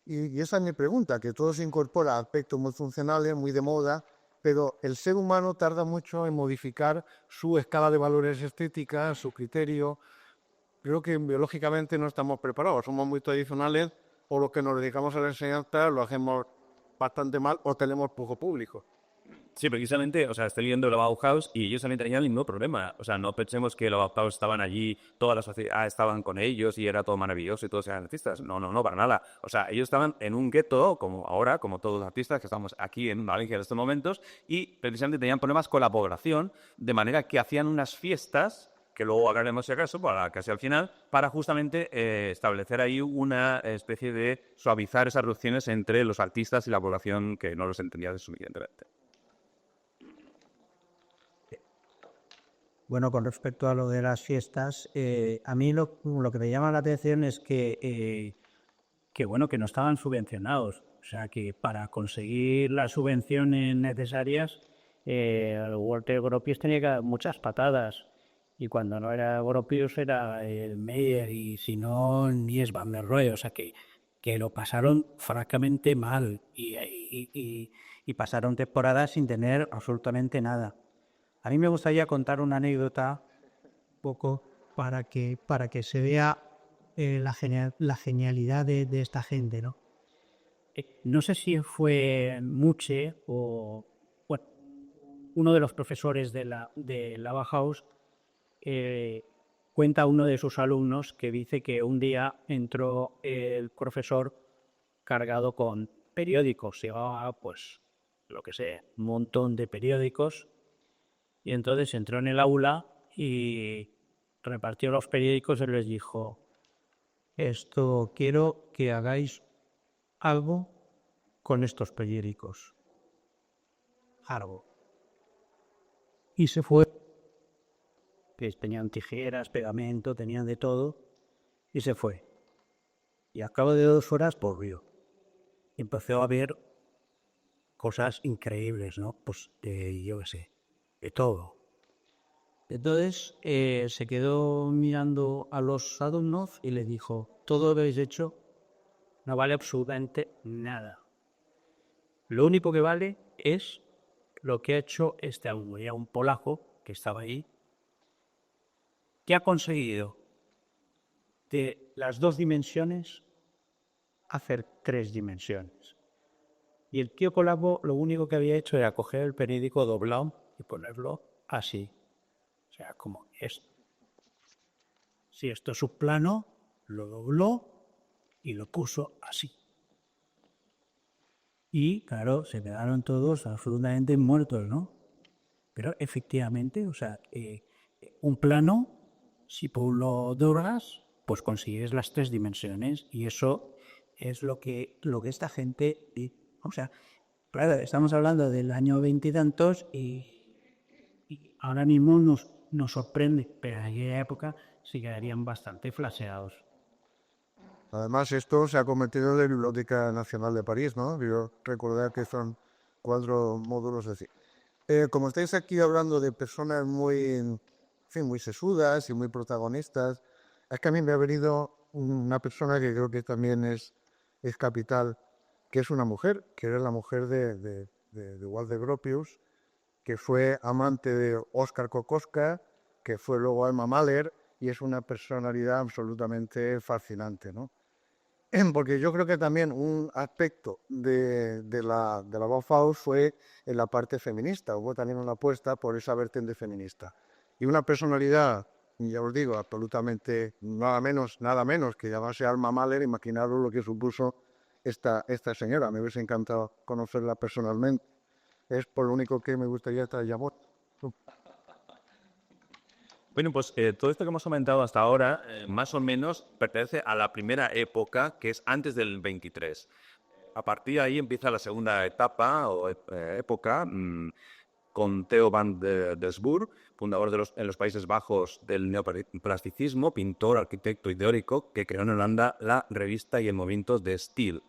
Y esa es mi pregunta, que todo se incorpora a aspectos muy funcionales, muy de moda, pero el ser humano tarda mucho en modificar su escala de valores estética, su criterio. Creo que biológicamente no estamos preparados, somos muy tradicionales o los que nos dedicamos a la enseñanza lo hacemos bastante mal o tenemos poco público. Sí, precisamente, o sea, estoy leyendo la Bauhaus y ellos también tenían el mismo problema. O sea, no pensemos que los Bauhaus estaban allí, toda la sociedad estaban con ellos y era todo maravilloso y todos eran artistas. No, para nada. O sea, ellos estaban en un gueto, como ahora, como todos los artistas que estamos aquí en Valencia en estos momentos, y precisamente tenían problemas con la población, de manera que hacían unas fiestas, que luego hablaremos si acaso, para casi al final, para justamente establecer ahí una especie de suavizar esas relaciones entre los artistas y la población que no los entendía suficientemente. Bueno, con respecto a lo de las fiestas, a mí lo que me llama la atención es que bueno, que no estaban subvencionados. O sea, que para conseguir las subvenciones necesarias, el Walter Gropius tenía que dar muchas patadas. Y cuando no era Gropius era el Meyer y si no, Mies van der Rohe. O sea, que lo pasaron francamente mal y pasaron temporadas sin tener absolutamente nada. A mí me gustaría contar una anécdota un poco para que se vea la genialidad de esta gente, ¿no? No sé si fue Muche o bueno, uno de los profesores de la Bauhaus cuenta a uno de sus alumnos que dice que un día entró el profesor cargado con periódicos, llevaba pues lo que sé, un montón de periódicos. Y entonces entró en el aula y repartió los periódicos y les dijo, esto quiero que hagáis algo con estos periódicos. Algo. Y se fue. Tenían tijeras, pegamento, tenían de todo. Y se fue. Y al cabo de 2 horas volvió. Y empezó a ver cosas increíbles, ¿no? Pues yo qué sé, de todo. Entonces se quedó mirando a los alumnos y les dijo, todo lo que habéis hecho no vale absolutamente nada. Lo único que vale es lo que ha hecho este alumno, ya un polaco que estaba ahí, que ha conseguido de las 2 dimensiones hacer 3 dimensiones. Y el tío Colabo lo único que había hecho era coger el periódico doblado y ponerlo así. O sea, como esto. Si esto es un plano, lo dobló y lo puso así. Y claro, se quedaron todos absolutamente muertos, ¿no? Pero efectivamente, o sea, un plano, si tú lo doblas, pues consigues las 3 dimensiones. Y eso es lo que esta gente... o sea, claro, estamos hablando del año 20 y tantos y ahora mismo nos sorprende, pero en aquella época sí quedarían bastante flaseados. Además, esto se ha convertido en la Biblioteca Nacional de París, ¿no? Yo recordar que son 4 módulos así. Como estáis aquí hablando de personas muy, en fin, muy sesudas y muy protagonistas, es que a mí me ha venido una persona que creo que también es capital, que es una mujer, que era la mujer de Walter Gropius, que fue amante de Óscar Kokoschka, que fue luego Alma Mahler, y es una personalidad absolutamente fascinante, ¿no? Porque yo creo que también un aspecto de la Bauhaus fue en la parte feminista. Hubo también una apuesta por esa vertiente feminista. Y una personalidad, ya os digo, absolutamente nada menos que llamarse Alma Mahler, imaginaros lo que supuso esta señora. Me hubiese encantado conocerla personalmente. Es por lo único que me gustaría estar llamando. Bueno, pues todo esto que hemos comentado hasta ahora, más o menos pertenece a la primera época, que es antes del 23. A partir de ahí empieza la segunda etapa o época, con Theo van Desburg, fundador en los Países Bajos del neoplasticismo, pintor, arquitecto y teórico, que creó en Holanda la revista y el movimiento de Stil.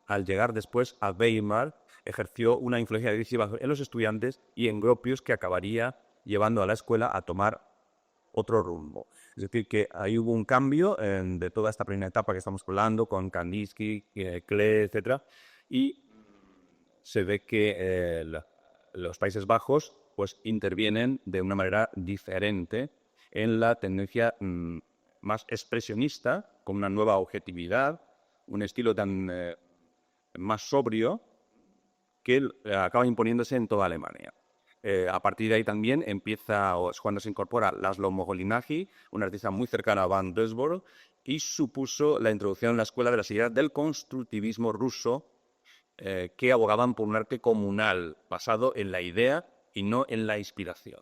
Al llegar después a Weimar, ejerció una influencia decisiva en los estudiantes y en Gropius, que acabaría llevando a la escuela a tomar otro rumbo. Es decir, que ahí hubo un cambio de toda esta primera etapa que estamos hablando, con Kandinsky, Klee, etc. Y se ve que los Países Bajos pues intervienen de una manera diferente en la tendencia más expresionista, con una nueva objetividad, un estilo tan más sobrio que acaba imponiéndose en toda Alemania. A partir de ahí también empieza, o es cuando se incorpora Laszlo Moholy-Nagy, un artista muy cercano a Van Doesburg, y supuso la introducción en la escuela de las ideas del constructivismo ruso, que abogaban por un arte comunal, basado en la idea y no en la inspiración.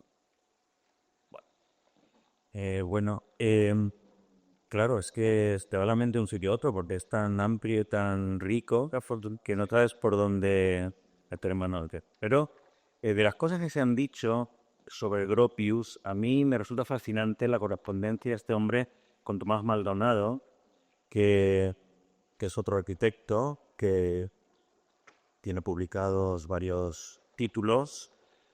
Claro, es que te va la mente de un sitio a otro porque es tan amplio y tan rico que no sabes por dónde meter mano. Pero de las cosas que se han dicho sobre Gropius, a mí me resulta fascinante la correspondencia de este hombre con Tomás Maldonado, que es otro arquitecto que tiene publicados varios títulos,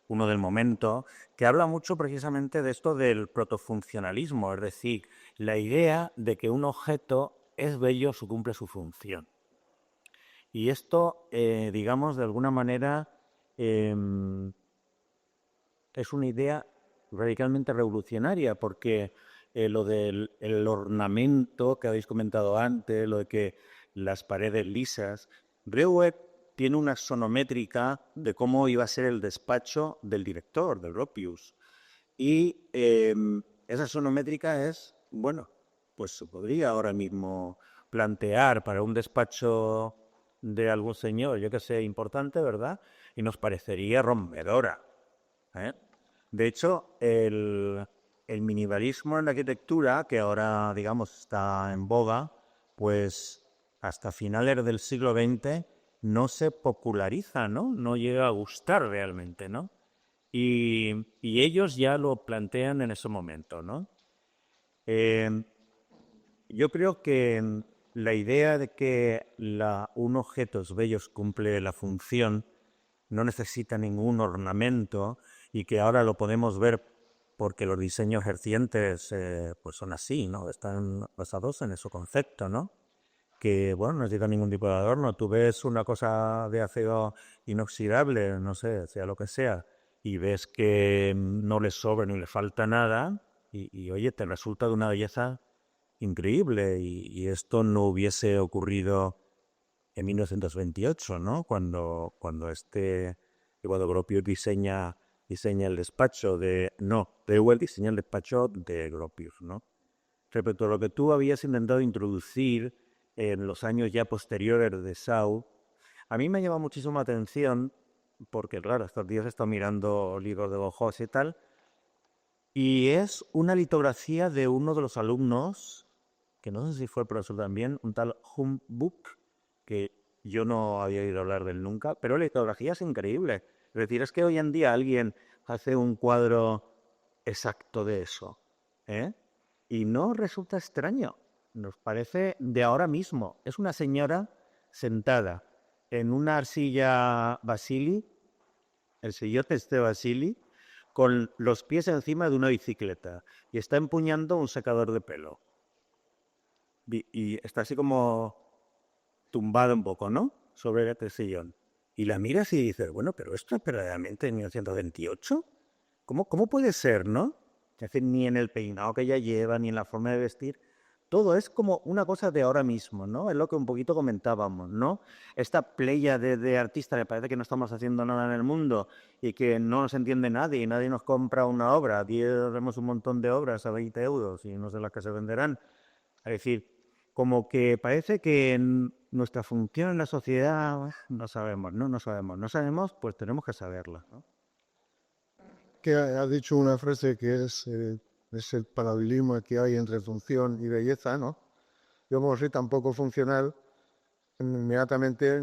uno del momento, que habla mucho precisamente de esto del protofuncionalismo, es decir, la idea de que un objeto es bello si cumple su función. Y esto, digamos, de alguna manera es una idea radicalmente revolucionaria, porque lo del el ornamento que habéis comentado antes, lo de que las paredes lisas, Breuer tiene una sonométrica de cómo iba a ser el despacho del director, de Gropius. Y esa sonométrica es, bueno, pues se podría ahora mismo plantear para un despacho de algún señor, yo que sé, importante, ¿verdad? Y nos parecería rompedora. De hecho, el minimalismo en la arquitectura, que ahora, digamos, está en boga, pues hasta finales del siglo XX no se populariza, ¿no? No llega a gustar realmente, ¿no? Y ellos ya lo plantean en ese momento, ¿no? Yo creo que la idea de que un objeto es bello cumple la función, no necesita ningún ornamento y que ahora lo podemos ver porque los diseños recientes pues son así, ¿no? Están basados en ese concepto, ¿no? Que, bueno, no necesita ningún tipo de adorno. Tú ves una cosa de acero inoxidable, no sé, sea lo que sea, y ves que no le sobra ni le falta nada, y oye, te resulta de una belleza increíble, y esto no hubiese ocurrido en 1928, ¿no? Cuando Gropius diseña el despacho de... No, Dewey diseña el despacho de Gropius, ¿no? Respecto a lo que tú habías intentado introducir en los años ya posteriores de Sau, a mí me llama muchísimo la atención, porque claro, estos días he estado mirando libros de Bauhaus y tal, y es una litografía de uno de los alumnos, que no sé si fue el profesor también, un tal Humbuck, que yo no había oído hablar de él nunca, pero la litografía es increíble. Es decir, es que hoy en día alguien hace un cuadro exacto de eso, ¿eh? Y no resulta extraño, nos parece de ahora mismo. Es una señora sentada en una arcilla Basili, el sillón este Basili, con los pies encima de una bicicleta y está empuñando un secador de pelo. Y está así como tumbado un poco, ¿no? Sobre este sillón. Y la miras y dices, bueno, pero esto es verdaderamente en 1928. ¿Cómo puede ser, no? Es decir, ni en el peinado que ella lleva, ni en la forma de vestir. Todo es como una cosa de ahora mismo, ¿no? Es lo que un poquito comentábamos, ¿no? Esta playa de artistas que parece que no estamos haciendo nada en el mundo y que no nos entiende nadie y nadie nos compra una obra. Vemos un montón de obras a 20 euros y no sé las que se venderán. Es decir, como que parece que nuestra función en la sociedad no sabemos, ¿no? No sabemos, pues tenemos que saberla, ¿no? Que ha dicho una frase que es el paralelismo que hay entre función y belleza, ¿no? Yo, como soy tan poco funcional, inmediatamente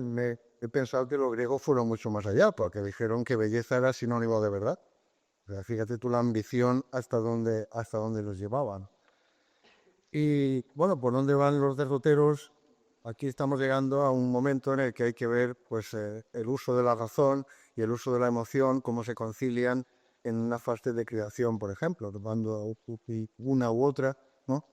he pensado que los griegos fueron mucho más allá, porque dijeron que belleza era sinónimo de verdad. O sea, fíjate tú la ambición hasta dónde los llevaban. Y bueno, ¿por dónde van los derroteros? Aquí estamos llegando a un momento en el que hay que ver pues, el uso de la razón y el uso de la emoción, cómo se concilian en una fase de creación, por ejemplo, tomando una u otra, ¿no?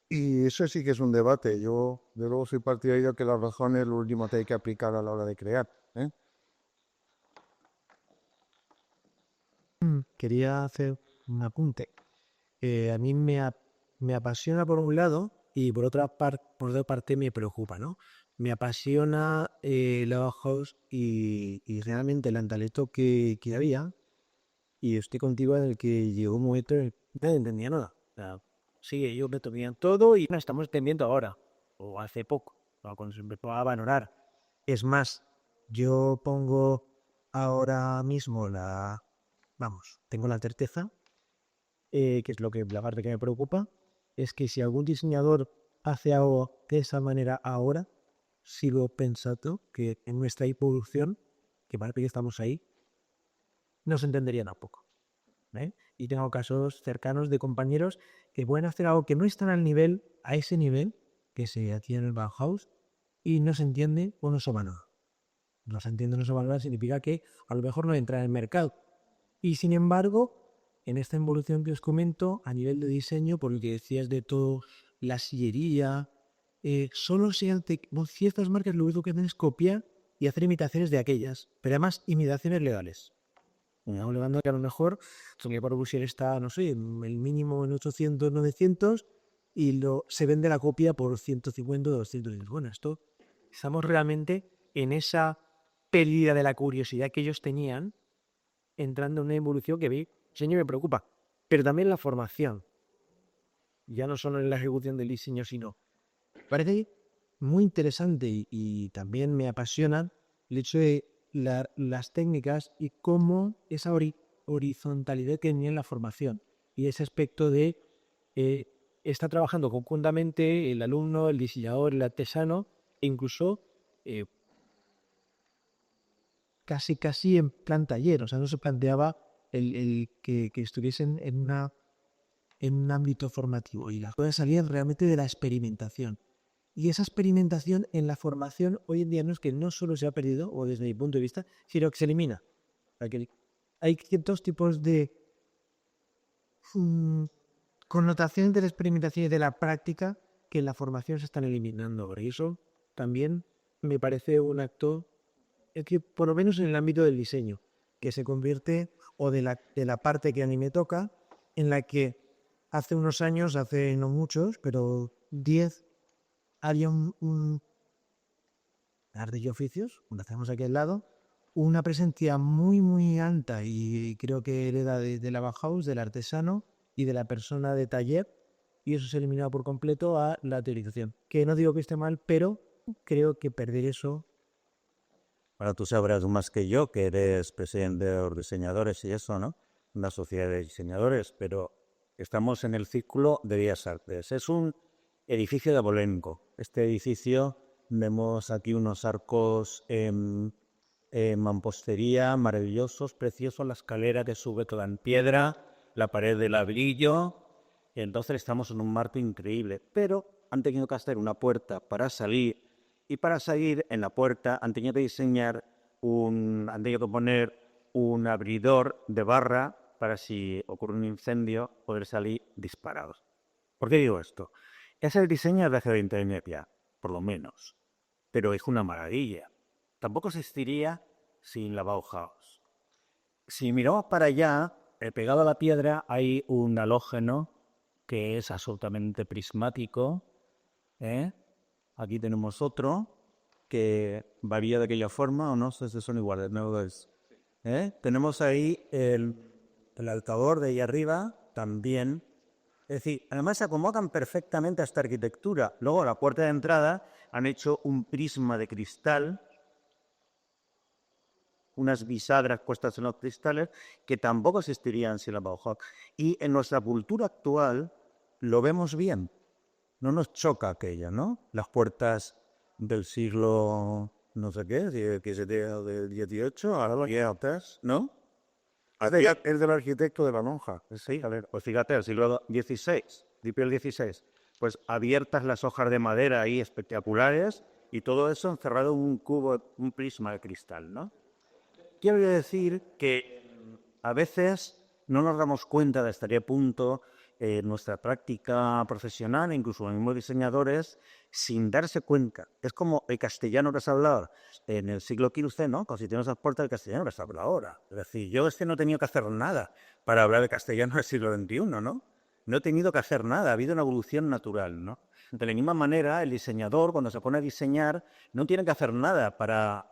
Y eso sí que es un debate. Yo, de luego, soy partidario de que la razón es lo último que hay que aplicar a la hora de crear, ¿eh? Quería hacer un apunte. A mí me apasiona por un lado y por otra parte me preocupa, ¿no? Me apasiona la Bauhaus y realmente el talento que había, y estoy contigo en el que llegó un momento en el que nadie entendía nada. O sea, sí, ellos me entendían todo y nos estamos entendiendo ahora, o hace poco, ¿no? Cuando se empezó a valorar. Es más, yo pongo ahora mismo tengo la certeza, que es la parte que me preocupa, es que si algún diseñador hace algo de esa manera ahora, sigo pensando que en nuestra evolución, que parece que estamos ahí, no se entenderían tampoco, ¿eh? Y tengo casos cercanos de compañeros que pueden hacer algo que no están a ese nivel que se hacía en el Bauhaus, y no se entiende o no se valora. No se entiende o no se valora significa que a lo mejor no entra en el mercado. Y sin embargo, en esta evolución que os comento, a nivel de diseño, por lo que decías de todo, la sillería, solo ciertas marcas lo único que hacen es copiar y hacer imitaciones de aquellas, pero además imitaciones legales. Hablando que a lo mejor Tony Corbusier está, no sé, el mínimo en 800, 900 y se vende la copia por 150, 200. Bueno, estamos realmente en esa pérdida de la curiosidad que ellos tenían, entrando en una evolución que diseño me preocupa, pero también la formación, ya no solo en la ejecución del diseño, sino parece muy interesante y también me apasiona el hecho de las técnicas y cómo esa horizontalidad que tenía en la formación y ese aspecto de está trabajando conjuntamente el alumno, el diseñador, el artesano e incluso casi en plan taller. O sea, no se planteaba el que estuviesen en un ámbito formativo, y las cosas salían realmente de la experimentación. Y esa experimentación en la formación hoy en día no es que no solo se ha perdido, o desde mi punto de vista, sino que se elimina. Hay ciertos tipos de connotaciones de la experimentación y de la práctica que en la formación se están eliminando ahora. Y eso también me parece un acto que, por lo menos en el ámbito del diseño, que se convierte, o de la parte que a mí me toca, en la que hace unos años, hace no muchos, pero 10, había Artes y Oficios, donde hacemos aquí al lado, una presencia muy, muy alta y creo que hereda de la Bauhaus, del artesano y de la persona de taller, y eso se ha eliminado por completo a la teorización. Que no digo que esté mal, pero creo que perder eso... Bueno, tú sabrás más que yo, que eres presidente de los diseñadores y eso, ¿no? Una sociedad de diseñadores, pero estamos en el Círculo de Bellas Artes. Es un edificio de abolengo. Este edificio, vemos aquí unos arcos en mampostería maravillosos, preciosos, la escalera que sube toda en piedra, la pared de ladrillo, y entonces estamos en un marco increíble. Pero han tenido que hacer una puerta para salir, y para salir en la puerta han tenido que diseñar han tenido que poner un abridor de barra para si ocurre un incendio poder salir disparados. ¿Por qué digo esto? Es el diseño de hace 20 años ya, por lo menos, pero es una maravilla. Tampoco existiría sin la Bauhaus. Si miramos para allá, pegado a la piedra hay un halógeno que es absolutamente prismático, ¿eh? Aquí tenemos otro que varía de aquella forma, o no sé si son iguales, no lo es. Tenemos ahí el altador de ahí arriba también. Es decir, además se acomodan perfectamente a esta arquitectura. Luego, a la puerta de entrada han hecho un prisma de cristal, unas bisagras puestas en los cristales que tampoco existirían sin la Bauhaus. Y en nuestra cultura actual lo vemos bien. No nos choca aquella, ¿no? Las puertas del siglo no sé qué, que se del 18, ahora lo llevas, ¿no? Es del arquitecto de la lonja. Sí, a ver, pues fíjate, el siglo XVI, principio del XVI, pues abiertas las hojas de madera ahí espectaculares y todo eso encerrado en un cubo, un prisma de cristal, ¿no? Quiero decir que a veces no nos damos cuenta de hasta qué punto nuestra práctica profesional, incluso los mismos diseñadores, sin darse cuenta. Es como el castellano que se hablaba en el siglo XV, ¿no? Como si tenemos las puertas del castellano que se habla ahora. Es decir, yo no he tenido que hacer nada para hablar de castellano del siglo XXI, ¿no? No he tenido que hacer nada, ha habido una evolución natural, ¿no? De la misma manera, el diseñador, cuando se pone a diseñar, no tiene que hacer nada para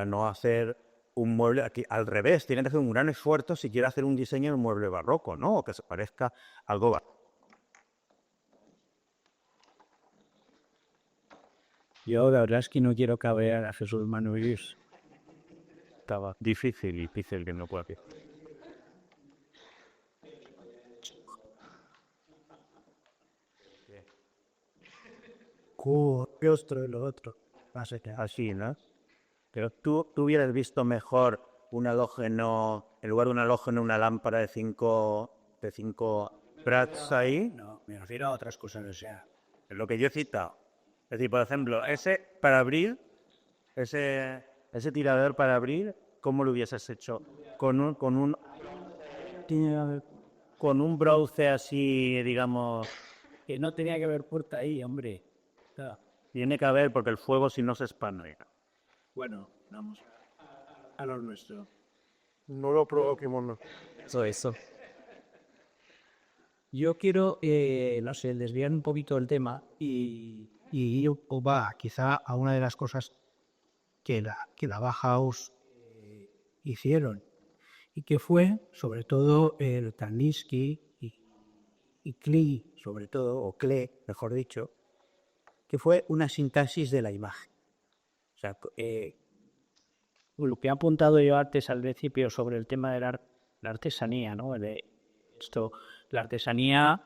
no hacer un mueble aquí, al revés, tiene que hacer un gran esfuerzo si quiere hacer un diseño de un mueble barroco, ¿no? O que se parezca algo barroco. Yo la verdad es que no quiero cabrear a Jesús Manuel. Estaba difícil que no pueda hacer. ¿Qué otro y lo otro? Así, ¿no? Pero tú hubieras visto mejor un halógeno, en lugar de un halógeno, una lámpara de 5 Prats ahí. No, me refiero a otras cosas, o sea. Es lo que yo he citado. Es decir, por ejemplo, ese para abrir, ese tirador para abrir, ¿cómo lo hubieses hecho? Con un browse así, digamos. Que no tenía que haber puerta ahí, hombre. Tiene que haber, porque el fuego si no se expande. Bueno, vamos a lo nuestro. No lo provoquemos, no. Eso. Yo quiero, no sé, desviar un poquito el tema y ir quizá a una de las cosas que la Bauhaus hicieron y que fue, sobre todo, el Kandinsky y Klee, sobre todo, o Klee, mejor dicho, que fue una sintaxis de la imagen. O sea, lo que ha apuntado yo antes al principio sobre el tema de la artesanía, ¿no? La artesanía,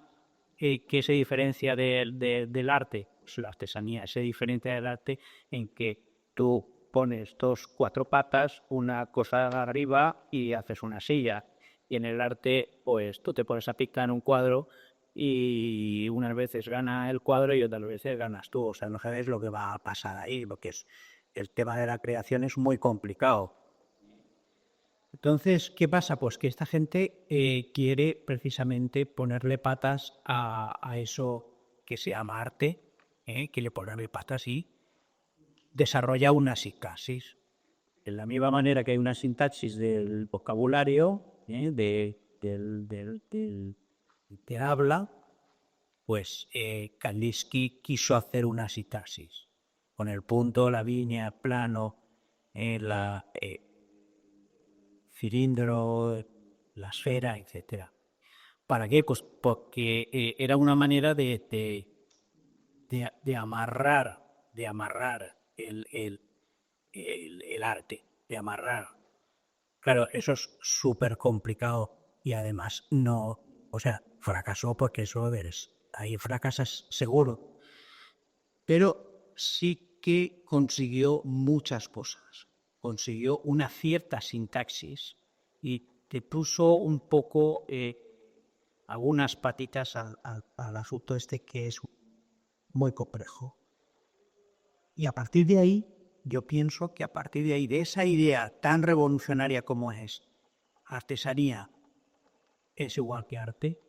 ¿qué se diferencia del arte? Pues la artesanía se diferencia del arte en que tú pones 4 patas, una cosa arriba y haces una silla. Y en el arte, pues tú te pones a pintar un cuadro y unas veces gana el cuadro y otras veces ganas tú. O sea, no sabes lo que va a pasar ahí, porque el tema de la creación es muy complicado. Entonces, ¿qué pasa? Pues que esta gente quiere precisamente ponerle patas a eso que se llama arte, quiere ponerle patas y desarrolla una sintaxis. En la misma manera que hay una sintaxis del vocabulario, del habla, pues Kandinsky quiso hacer una sintaxis. con el punto, la línea, el plano, la cilindro, la esfera, etcétera. ¿Para qué? Pues porque era una manera de amarrar el arte, de amarrar. Claro, eso es súper complicado y además no, o sea, fracasó porque eso eres, ahí fracasas seguro, pero sí que consiguió muchas cosas, consiguió una cierta sintaxis y te puso un poco algunas patitas al asunto este que es muy complejo. Y a partir de ahí, yo pienso que a partir de ahí, de esa idea tan revolucionaria como es artesanía es igual que arte,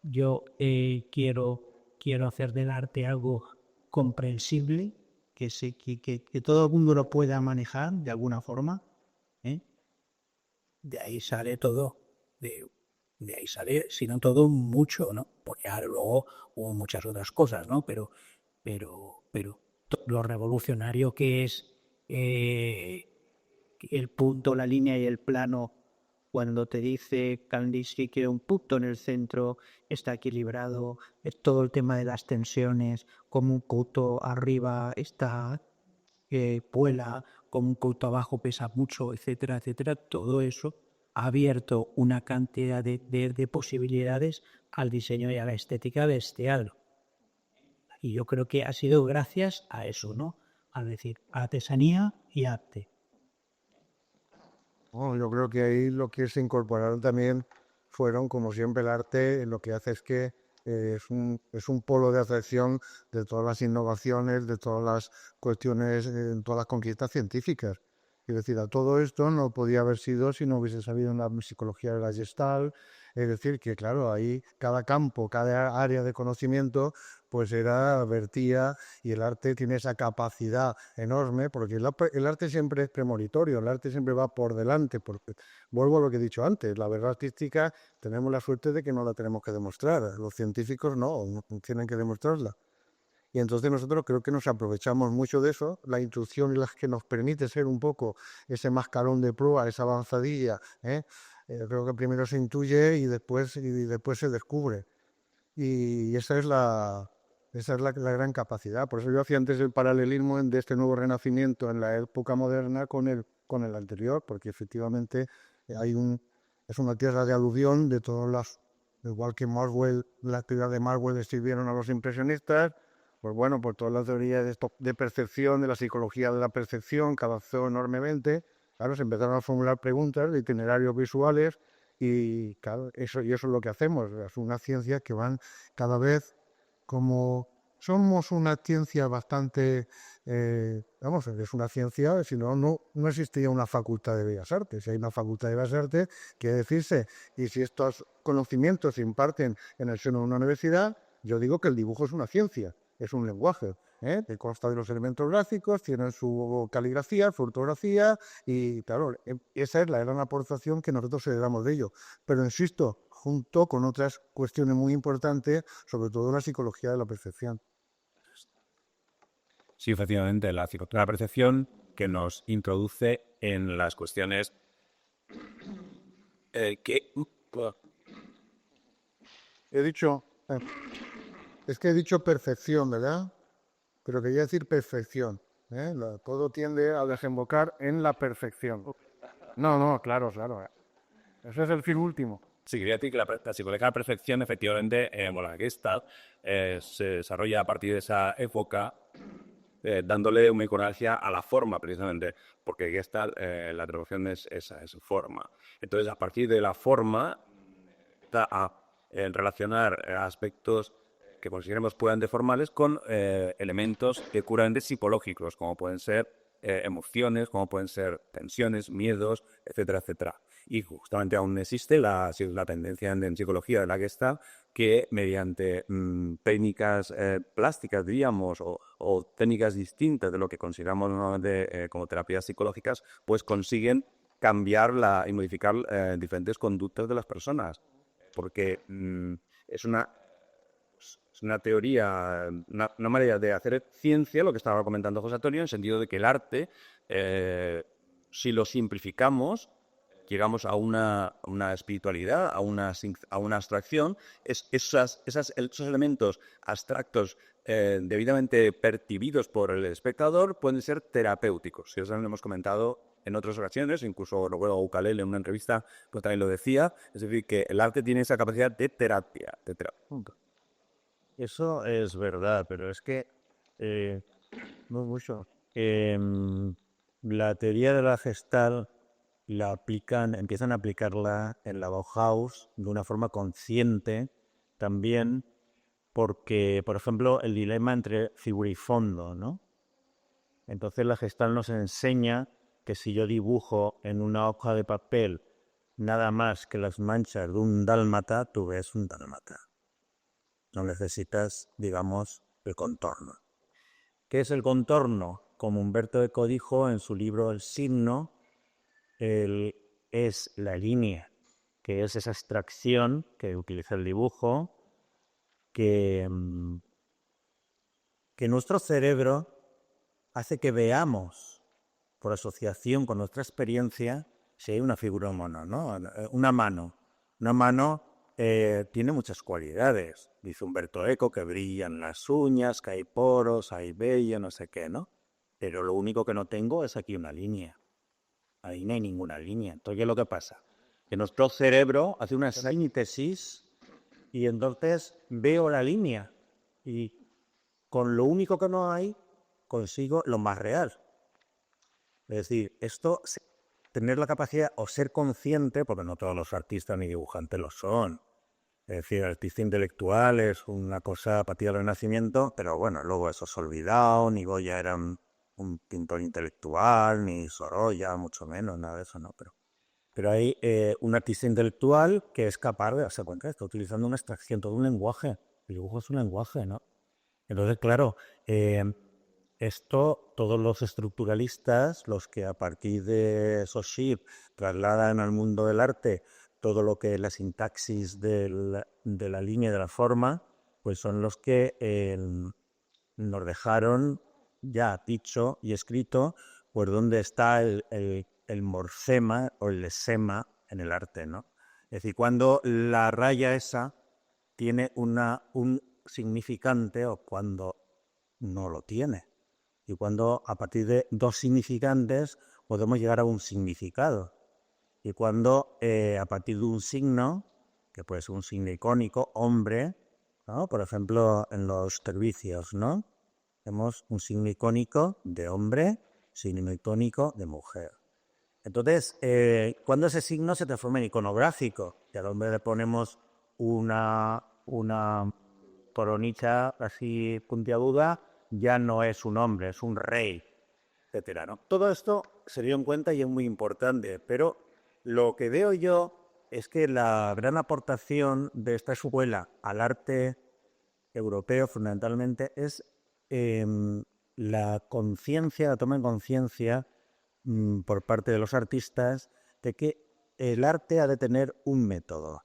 yo quiero hacer del arte algo comprensible, que todo el mundo lo pueda manejar de alguna forma. ¿Eh? De ahí sale todo, de ahí sale, si no todo, mucho, ¿no? Porque luego hubo muchas otras cosas, ¿no? Pero lo revolucionario que es eh, el punto, la línea y el plano, cuando te dice Kandinsky que un punto en el centro está equilibrado, todo el tema de las tensiones, como un punto arriba está vuela, como un punto abajo pesa mucho, etcétera, etcétera, todo eso ha abierto una cantidad de posibilidades al diseño y a la estética bestial. Y yo creo que ha sido gracias a eso, ¿no? A decir, artesanía y arte. Bueno, yo creo que ahí lo que se incorporaron también fueron, como siempre, el arte lo que hace es que es un polo de atracción de todas las innovaciones, de todas las cuestiones, todas las conquistas científicas. Es decir, a todo esto no podía haber sido si no hubiese sabido en la psicología de la Gestalt. Es decir, que claro, ahí cada campo, cada área de conocimiento, pues era, vertía, y el arte tiene esa capacidad enorme, porque el arte siempre es premonitorio, el arte siempre va por delante, porque vuelvo a lo que he dicho antes, la verdad artística tenemos la suerte de que no la tenemos que demostrar, los científicos no tienen que demostrarla. Y entonces nosotros creo que nos aprovechamos mucho de eso, la intuición y las que nos permite ser un poco ese mascarón de proa, esa avanzadilla, ¿eh? Creo que primero se intuye y después se descubre. Y esa es la gran capacidad. Por eso yo hacía antes el paralelismo de este nuevo renacimiento en la época moderna con el anterior, porque efectivamente es una tierra de alusión de todas igual que Maxwell, la actividad de Maxwell escribieron a los impresionistas, pues bueno, por toda la teoría de percepción, de la psicología de la percepción, que avanzó enormemente. Claro, se empezaron a formular preguntas de itinerarios visuales y claro, eso es lo que hacemos. Es una ciencia que van cada vez como somos una ciencia bastante, vamos, es una ciencia, si no existiría una facultad de Bellas Artes. Si hay una facultad de Bellas Artes, quiere decirse, y si estos conocimientos se imparten en el seno de una universidad, yo digo que el dibujo es una ciencia, es un lenguaje, que consta de los elementos gráficos, tiene su caligrafía, su ortografía, y claro, esa es la gran aportación que nosotros heredamos de ello. Pero insisto, junto con otras cuestiones muy importantes, sobre todo la psicología de la percepción. Sí, efectivamente, la psicología de la percepción que nos introduce en las cuestiones que... He dicho, es que he dicho perfección, ¿verdad? Pero quería decir perfección. Todo tiende a desembocar en la perfección. No, claro. Ese es el fin último. Sí, quería decir que la psicología de la percepción, efectivamente, bueno, la Gestalt se desarrolla a partir de esa época, dándole una iconología a la forma, precisamente, porque Gestalt, la traducción es esa, es forma. Entonces, a partir de la forma, está a relacionar aspectos que consideremos puramente formales con elementos puramente psicológicos, como pueden ser emociones, como pueden ser tensiones, miedos, etcétera, etcétera. Y justamente aún existe la tendencia en psicología de la Gestalt que mediante técnicas plásticas, diríamos, o técnicas distintas de lo que consideramos normalmente como terapias psicológicas, pues consiguen cambiar y modificar diferentes conductas de las personas. Porque es Es una teoría, una manera de hacer ciencia, lo que estaba comentando José Antonio, en el sentido de que el arte, si lo simplificamos, llegamos a una espiritualidad, a una abstracción, esos elementos abstractos debidamente percibidos por el espectador pueden ser terapéuticos. Y eso lo hemos comentado en otras ocasiones, incluso recuerdo a Ucalele en una entrevista pues también lo decía, es decir, que el arte tiene esa capacidad de terapia. Eso es verdad, pero es que no mucho. La teoría de la Gestalt empiezan a aplicarla en la Bauhaus de una forma consciente también, porque, por ejemplo, el dilema entre figura y fondo, ¿no? Entonces la Gestalt nos enseña que si yo dibujo en una hoja de papel nada más que las manchas de un dálmata, tú ves un dálmata. No necesitas, digamos, el contorno. ¿Qué es el contorno? Como Humberto Eco dijo en su libro El signo, es la línea, que es esa abstracción que utiliza el dibujo, que nuestro cerebro hace que veamos, por asociación con nuestra experiencia, si hay una figura humana, ¿no? Una mano. Una mano tiene muchas cualidades. Dice Humberto Eco que brillan las uñas, que hay poros, hay vello, no sé qué, ¿no? Pero lo único que no tengo es aquí una línea. Ahí no hay ninguna línea. Entonces, ¿qué es lo que pasa? Que nuestro cerebro hace una síntesis y entonces veo la línea. Y con lo único que no hay, consigo lo más real. Es decir, tener la capacidad o ser consciente, porque no todos los artistas ni dibujantes lo son. Es decir, el artista intelectual es una cosa a partir del Renacimiento, pero bueno, luego eso se ha olvidado, ni Goya era un pintor intelectual, ni Sorolla, mucho menos, nada de eso, ¿no? Pero hay un artista intelectual que es capaz de darse cuenta que está utilizando una abstracción, todo un lenguaje. El dibujo es un lenguaje, ¿no? Entonces, claro, todos los estructuralistas, los que a partir de Saussure trasladan al mundo del arte todo lo que es la sintaxis de la línea y de la forma, pues son los que nos dejaron ya dicho y escrito pues dónde está el morfema o el lesema en el arte, ¿no? Es decir, cuando la raya esa tiene un significante o cuando no lo tiene. Y cuando a partir de dos significantes podemos llegar a un significado. Y cuando a partir de un signo, que puede ser un signo icónico, hombre, ¿no? Por ejemplo, en los servicios, ¿no? Tenemos un signo icónico de hombre, signo icónico de mujer. Entonces, cuando ese signo se transforma en iconográfico, y al hombre le ponemos una coronita así puntiaguda, ya no es un hombre, es un rey, etcétera, ¿no? Todo esto se dio en cuenta y es muy importante, pero lo que veo yo es que la gran aportación de esta escuela al arte europeo fundamentalmente es la conciencia, la toma en conciencia por parte de los artistas de que el arte ha de tener un método,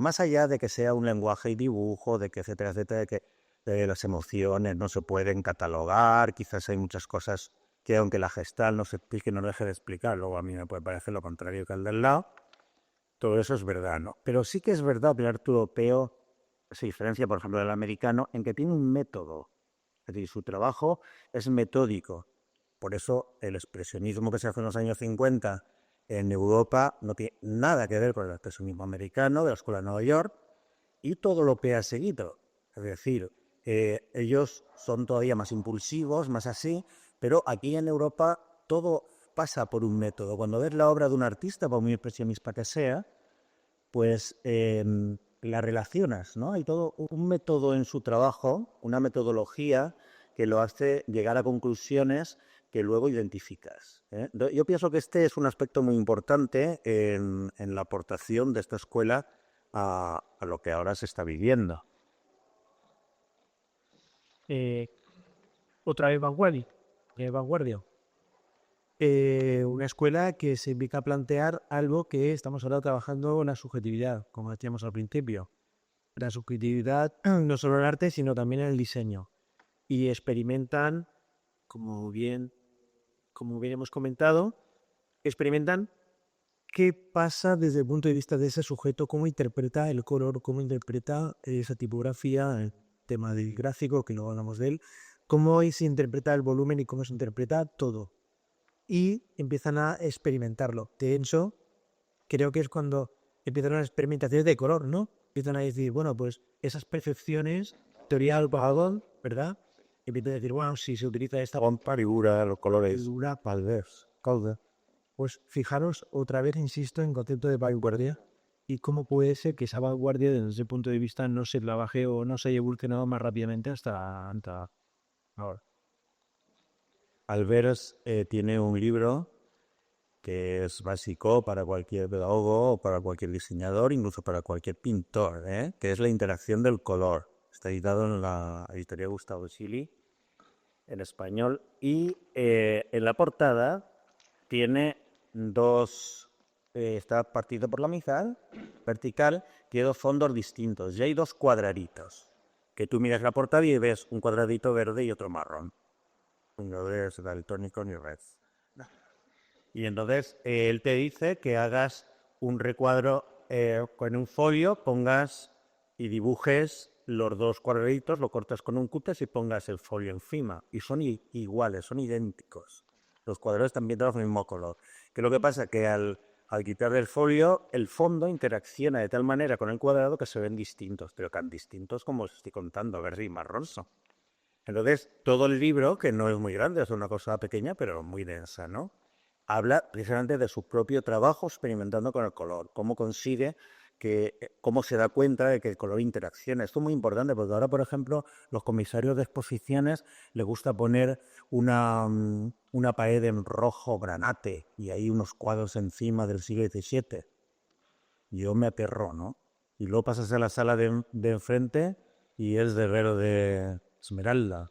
más allá de que sea un lenguaje y dibujo, de que etcétera, etcétera, de que las emociones no se pueden catalogar, quizás hay muchas cosas que aunque la Gestalt no se explique, no deje de explicar, luego a mí me puede parecer lo contrario que al del lado, todo eso es verdad, ¿no? Pero sí que es verdad que el arte europeo se diferencia, por ejemplo, del americano, en que tiene un método, es decir, su trabajo es metódico. Por eso el expresionismo que se hace en los años 50 en Europa no tiene nada que ver con el expresionismo americano de la Escuela de Nueva York y todo lo que ha seguido. Es decir, ellos son todavía más impulsivos, más así, pero aquí en Europa todo pasa por un método. Cuando ves la obra de un artista, por muy expresionista que sea, pues la relacionas, ¿no? Hay todo un método en su trabajo, una metodología que lo hace llegar a conclusiones que luego identificas, ¿eh? Yo pienso que este es un aspecto muy importante en la aportación de esta escuela a lo que ahora se está viviendo. Otra vez vanguardia. Una escuela que se dedica a plantear algo que estamos ahora trabajando en la subjetividad, como decíamos al principio. la subjetividad, no solo en el arte, sino también en el diseño. Y experimentan, como bien hemos comentado, experimentan qué pasa desde el punto de vista de ese sujeto, cómo interpreta el color, cómo interpreta esa tipografía, el tema del gráfico, que luego hablamos de él, cómo se interpreta el volumen y cómo se interpreta todo. Y empiezan a experimentarlo. De hecho, creo que es cuando empiezan las experimentaciones de color, ¿no? Empiezan a decir, bueno, pues esas percepciones, teoría del apagón, ¿verdad? Empiezan a decir, bueno, si se utiliza esta Figura, los colores. figura, calder. Pues fijaros, otra vez insisto en concepto de vanguardia y cómo puede ser que esa vanguardia desde ese punto de vista no se trabaje o no se haya evolucionado más rápidamente hasta ahora. Albers tiene un libro que es básico para cualquier pedagogo o para cualquier diseñador, incluso para cualquier pintor, que es la interacción del color. Está editado en la editorial Gustavo Chili, en español, y en la portada tiene está partido por la mitad, vertical, tiene dos fondos distintos, y hay dos cuadraditos, que tú miras la portada y ves un cuadradito verde y otro marrón. Uno es daltónico ni red. Y entonces él te dice que hagas un recuadro con un folio, pongas y dibujes los dos cuadraditos, lo cortas con un cúter y pongas el folio encima. Y son iguales, son idénticos. Los cuadrados están pintados del mismo color. Que lo que pasa es que al quitar el folio, el fondo interacciona de tal manera con el cuadrado que se ven distintos, pero tan distintos como os estoy contando, verde y marrón. Entonces, todo el libro, que no es muy grande, es una cosa pequeña, pero muy densa, ¿no? Habla precisamente de su propio trabajo experimentando con el color, cómo consigue cómo se da cuenta de que el color interacciona. Esto es muy importante porque ahora, por ejemplo, los comisarios de exposiciones les gusta poner una pared en rojo granate y hay unos cuadros encima del siglo XVII. Yo me aterro, ¿no? Y luego pasas a la sala de enfrente y es de verde esmeralda.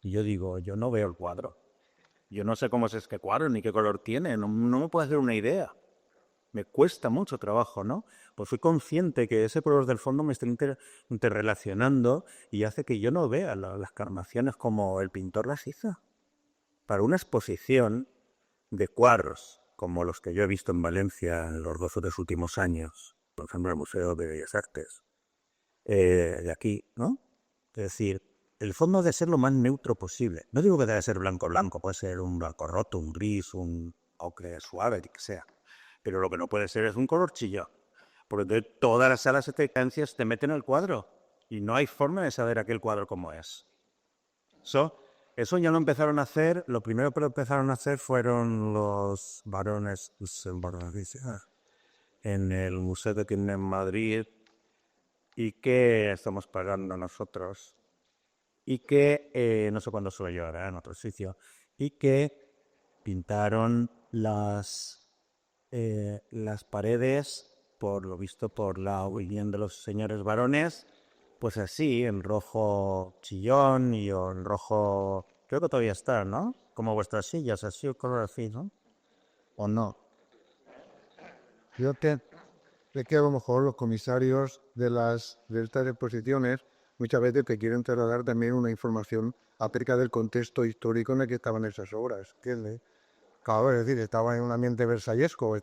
Y yo digo, yo no veo el cuadro. Yo no sé cómo es este cuadro ni qué color tiene. No me puedo hacer una idea. Me cuesta mucho trabajo, ¿no? Pues soy consciente que ese color del fondo me está interrelacionando y hace que yo no vea las carnaciones como el pintor las hizo. Para una exposición de cuadros, como los que yo he visto en Valencia en los 2 o 3 últimos años, por ejemplo, en el Museo de Bellas Artes, de aquí, ¿no? Es decir, el fondo debe ser lo más neutro posible. No digo que debe ser blanco, puede ser un blanco roto, un gris, un ocre suave, que sea. Pero lo que no puede ser es un color chillón. Porque entonces todas las salas de secuencias te meten el cuadro y no hay forma de saber aquel cuadro cómo es. Eso ya lo empezaron a hacer, lo primero que lo empezaron a hacer fueron los varones en el Museo de Quín en Madrid y que estamos pagando nosotros y que, no sé cuándo sube yo ahora, en otro sitio, y que pintaron las paredes, por lo visto por la opinión de los señores varones, pues así, en rojo chillón y en rojo, creo que todavía está, ¿no? Como vuestras sillas, así, o color así, ¿no? ¿O no? Yo sé que a lo mejor los comisarios de estas exposiciones muchas veces te quieren trasladar también una información acerca del contexto histórico en el que estaban esas obras. Claro, es decir, estaban en un ambiente versallesco,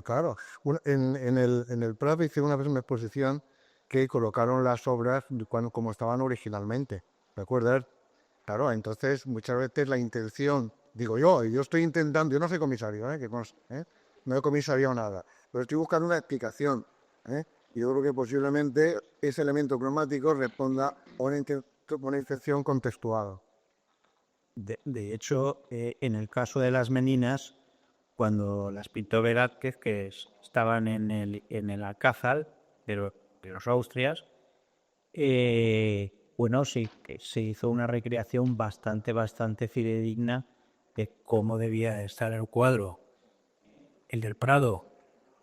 claro. En el Prat hice una vez una exposición que colocaron las obras como estaban originalmente. ¿Recuerdas? Claro, entonces muchas veces la intención, digo yo estoy intentando, yo no soy comisario, no he comisariado nada, pero estoy buscando una explicación. Y yo creo que posiblemente ese elemento cromático responda a una intención contextual. De hecho, en el caso de las meninas, cuando las pintó Velázquez, que estaban en el Alcázar de los Austrias, bueno, sí, que se hizo una recreación bastante fidedigna de cómo debía estar el cuadro, el del Prado,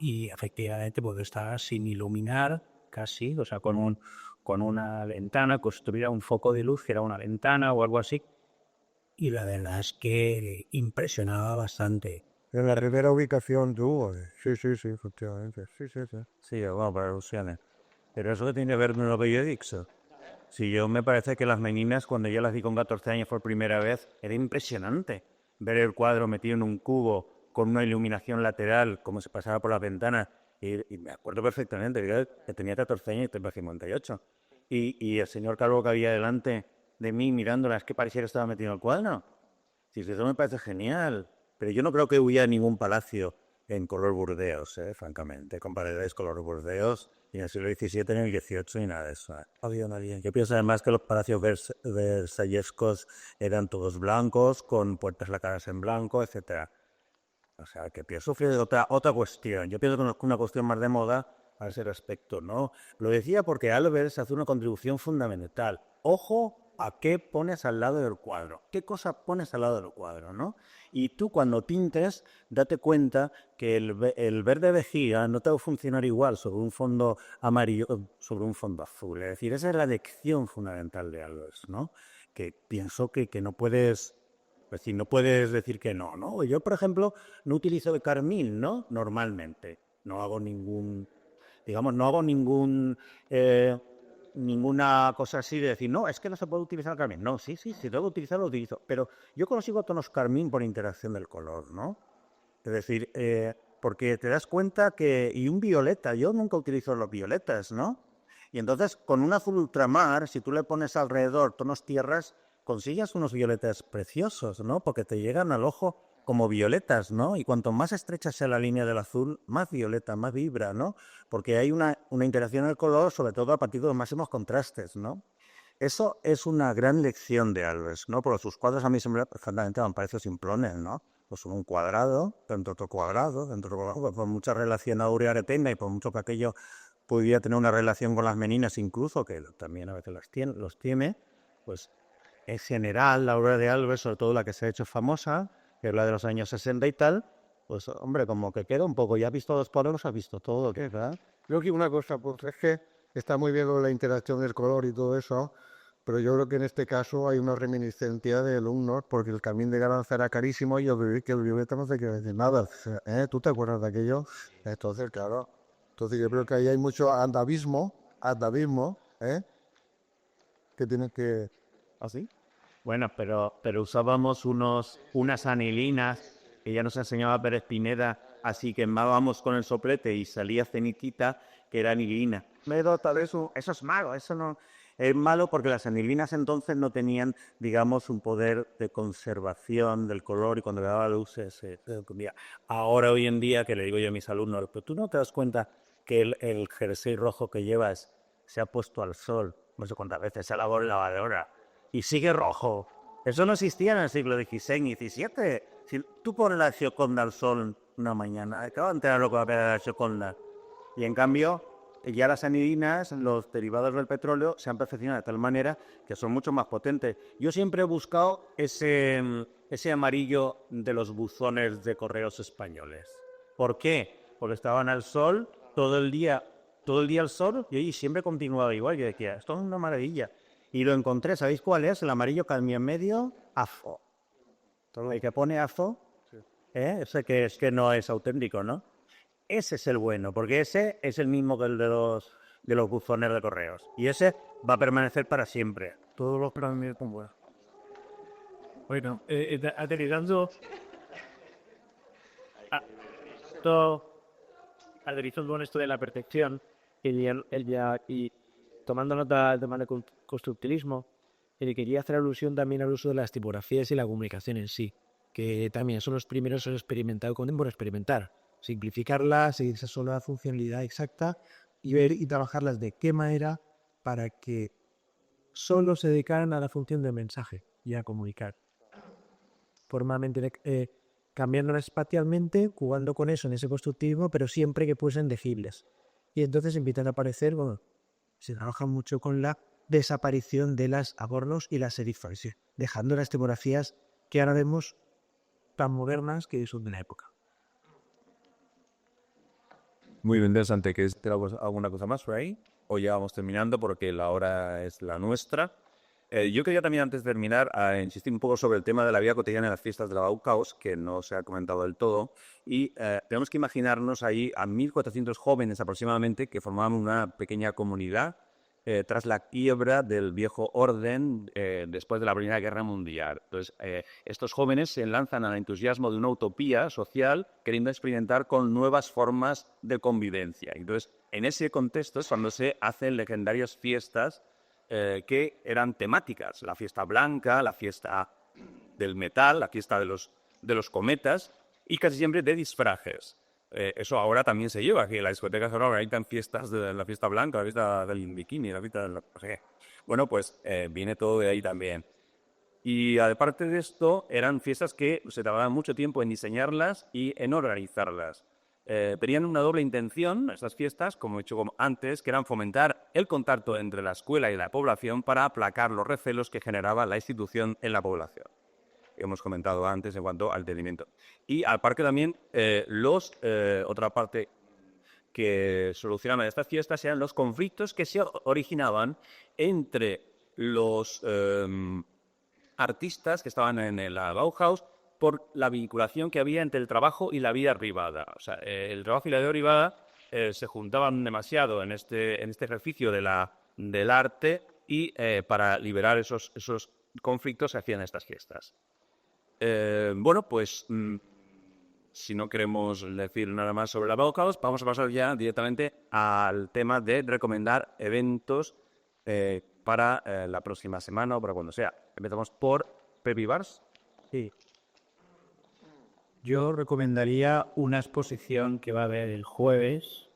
y efectivamente puede estar sin iluminar casi, o sea, con una ventana, que tuviera un foco de luz, que era una ventana o algo así, y la verdad es que impresionaba bastante. En la primera ubicación tuvo, sí, efectivamente, sí. Sí, bueno, para ilusiones. Pero eso que tiene que ver con lo que yo he dicho. Si yo me parece que las meninas, cuando yo las vi con 14 años por primera vez, era impresionante ver el cuadro metido en un cubo con una iluminación lateral, como se pasaba por las ventanas. Y me acuerdo perfectamente, que tenía 14 años y tengo 58. Y el señor calvo que había delante de mí mirándolas, que parecía que estaba metido en el cuadro. Sí, eso me parece genial. Pero yo no creo que hubiera ningún palacio en color burdeos, francamente, con paredes color burdeos, y en el siglo XVII ni el XVIII ni nada de eso. No había nadie. Yo pienso además que los palacios versallescos eran todos blancos, con puertas lacadas en blanco, etcétera. O sea, que pienso que es otra cuestión. Yo pienso que no es una cuestión más de moda a ese respecto, ¿no? Lo decía porque Albers hace una contribución fundamental. Ojo a qué pones al lado del cuadro. ¿Qué cosa pones al lado del cuadro, no? Y tú cuando pintes, date cuenta que el verde vejiga no te va a funcionar igual sobre un fondo amarillo sobre un fondo azul. Es decir, esa es la lección fundamental de Albers, ¿no? Que pienso que no puedes... Es decir, no puedes decir que no, ¿no? Yo, por ejemplo, no utilizo el carmín, ¿no? Normalmente. No hago ningún, digamos, no hago ninguna cosa así de decir, no, es que no se puede utilizar el carmín. No, sí, tengo que utilizarlo, lo utilizo. Pero yo consigo tonos carmín por interacción del color, ¿no? Es decir, porque te das cuenta que... Y un violeta, yo nunca utilizo los violetas, ¿no? Y entonces, con un azul ultramar, si tú le pones alrededor tonos tierras, consigues unos violetas preciosos, ¿no? Porque te llegan al ojo como violetas, ¿no? Y cuanto más estrecha sea la línea del azul, más violeta, más vibra, ¿no? Porque hay una interacción en el color, sobre todo a partir de los máximos contrastes, ¿no? Eso es una gran lección de Albers, ¿no? Porque sus cuadros a mí siempre perfectamente me han parecido simplones, ¿no? Pues un cuadrado, dentro de otro cuadrado, dentro de otro cuadrado, por mucha relación áurea que tenga y por mucho que aquello pudiera tener una relación con las meninas incluso, que también a veces los tiene, pues en general la obra de Albers, sobre todo la que se ha hecho famosa, que es la de los años 60 y tal, pues hombre, como que queda un poco, ya has visto los cuadros, has visto todo, ¿verdad? Creo que una cosa, pues es que está muy bien lo de la interacción del color y todo eso, pero yo creo que en este caso hay una reminiscencia de alumnos, porque el camino de Garanza era carísimo y yo vi que el violeta no se quiere decir nada. ¿Tú te acuerdas de aquello? Entonces, claro, entonces yo creo que ahí hay mucho atavismo, que tienes que... ¿Así? Bueno, pero usábamos unas anilinas que ya nos enseñaba Pérez Pineda, así quemábamos con el soplete y salía cenicita, que era anilina. Tal eso es malo, eso no... Es malo porque las anilinas entonces no tenían, digamos, un poder de conservación del color y cuando le daba luz se escondía. Ahora, hoy en día, que le digo yo a mis alumnos, pero tú no te das cuenta que el jersey rojo que llevas se ha puesto al sol, no sé cuántas veces, se ha lavado en lavadora y sigue rojo. Eso no existía en el siglo XVI y XVII. Si tú pones la Gioconda al sol una mañana, acabo de enterar lo que va a ver la Gioconda. Y en cambio, ya las anilinas, los derivados del petróleo, se han perfeccionado de tal manera que son mucho más potentes. Yo siempre he buscado ese amarillo de los buzones de correos españoles. ¿Por qué? Porque estaban al sol todo el día al sol y siempre continuaba igual. Yo decía, esto es una maravilla. Y lo encontré, ¿sabéis cuál es? El amarillo cadmio en medio, AFO. El que pone AFO, ese que es que no es auténtico, ¿no? Ese es el bueno, porque ese es el mismo que el de los buzones de correos. Y ese va a permanecer para siempre. Todos los planes con bueno. Bueno, aterrizando con esto de la perfección y tomando nota del tema del constructivismo, quería hacer alusión también al uso de las tipografías y la comunicación en sí, que también son los primeros en experimentar por experimentar, simplificarlas, seguirse solo la funcionalidad exacta y ver y trabajarlas de qué manera para que solo se dedicaran a la función de mensaje y a comunicar. Formalmente cambiándolas espacialmente, jugando con eso en ese constructivismo, pero siempre que fuesen legibles. Y entonces empiezan a aparecer, bueno, se trabaja mucho con la desaparición de las adornos y las serifas, dejando las tipografías que ahora vemos tan modernas que son de la época. Muy interesante. ¿Quieres decir alguna cosa más por ahí? O ya vamos terminando porque la hora es la nuestra. Yo quería también, antes de terminar, insistir un poco sobre el tema de la vida cotidiana en las fiestas de la Bauhaus, que no se ha comentado del todo. Y tenemos que imaginarnos ahí a 1.400 jóvenes aproximadamente que formaban una pequeña comunidad tras la quiebra del viejo orden después de la Primera Guerra Mundial. Entonces, estos jóvenes se lanzan al entusiasmo de una utopía social, queriendo experimentar con nuevas formas de convivencia. Entonces, en ese contexto es cuando se hacen legendarias fiestas que eran temáticas: la fiesta blanca, la fiesta del metal, la fiesta de los cometas, y casi siempre de disfraces. Eso ahora también se lleva, que en las discotecas ahora organizan fiestas de la fiesta blanca, la fiesta del bikini, la fiesta del no sé qué. Bueno, pues viene todo de ahí también. Y aparte de esto, eran fiestas que se tardaban mucho tiempo en diseñarlas y en organizarlas. Tenían una doble intención, estas fiestas, como he dicho antes, que eran fomentar el contacto entre la escuela y la población para aplacar los recelos que generaba la institución en la población. Hemos comentado antes en cuanto al entendimiento. Y aparte también, otra parte que solucionaban estas fiestas eran los conflictos que se originaban entre los artistas que estaban en la Bauhaus por la vinculación que había entre el trabajo y la vida privada. O sea, el trabajo y la vida privada se juntaban demasiado en este ejercicio del arte, y para liberar esos conflictos se hacían estas fiestas. Bueno, pues si no queremos decir nada más sobre la Bauhaus, vamos a pasar ya directamente al tema de recomendar eventos para la próxima semana o para cuando sea. Empezamos por Pepi Bars. Sí. Yo recomendaría una exposición que va a haber el jueves